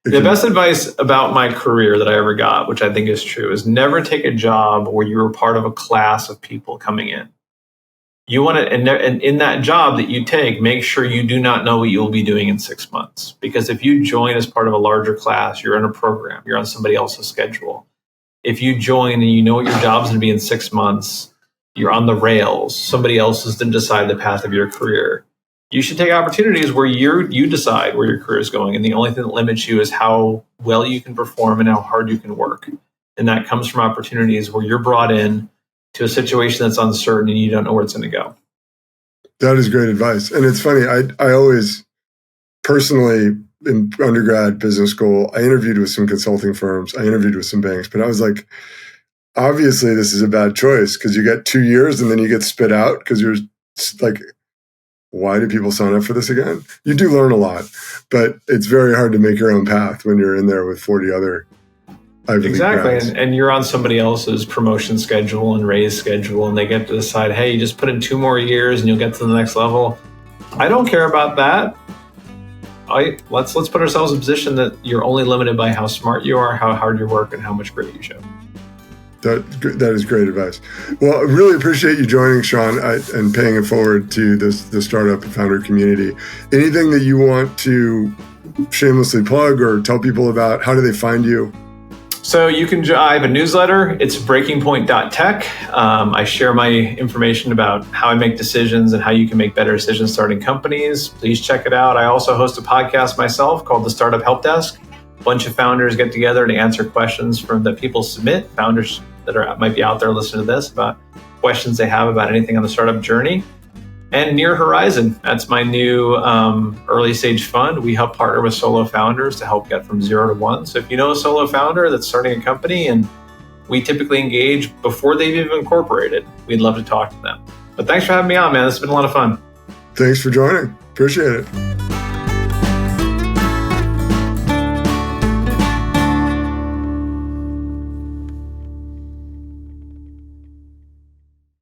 The best advice about my career that I ever got, which I think is true, is never take a job where you were part of a class of people coming in. You want to, and in that job that you take, make sure you do not know what you'll be doing in 6 months. Because if you join as part of a larger class, you're in a program, you're on somebody else's schedule. If you join and you know what your job's going to be in 6 months, you're on the rails. Somebody else has to decide the path of your career. You should take opportunities where you decide where your career is going. And the only thing that limits you is how well you can perform and how hard you can work. And that comes from opportunities where you're brought in to a situation that's uncertain and you don't know where it's going to go. That is great advice. And it's funny, I always personally, in undergrad business school, I interviewed with some consulting firms, I interviewed with some banks, but I was like, obviously this is a bad choice because you get 2 years and then you get spit out because you're like, why do people sign up for this again? You do learn a lot, but it's very hard to make your own path when you're in there with 40 other Exactly. And you're on somebody else's promotion schedule and raise schedule, and they get to decide, hey, you just put in 2 more years and you'll get to the next level. I don't care about that. Let's put ourselves in a position that you're only limited by how smart you are, how hard you work, and how much grit you show. That is great advice. Well, I really appreciate you joining, Sean, and paying it forward to the startup and founder community. Anything that you want to shamelessly plug or tell people about? How do they find you? So I have a newsletter. It's breakingpoint.tech. I share my information about how I make decisions and how you can make better decisions starting companies. Please check it out. I also host a podcast myself called the Startup Help Desk. A bunch of founders get together to answer questions that people submit, founders that might be out there listening to this, about questions they have about anything on the startup journey. And Near Horizon, that's my new early stage fund. We help partner with solo founders to help get from 0 to 1. So if you know a solo founder that's starting a company, and we typically engage before they've even incorporated, we'd love to talk to them. But thanks for having me on, man. This has been a lot of fun. Thanks for joining. Appreciate it.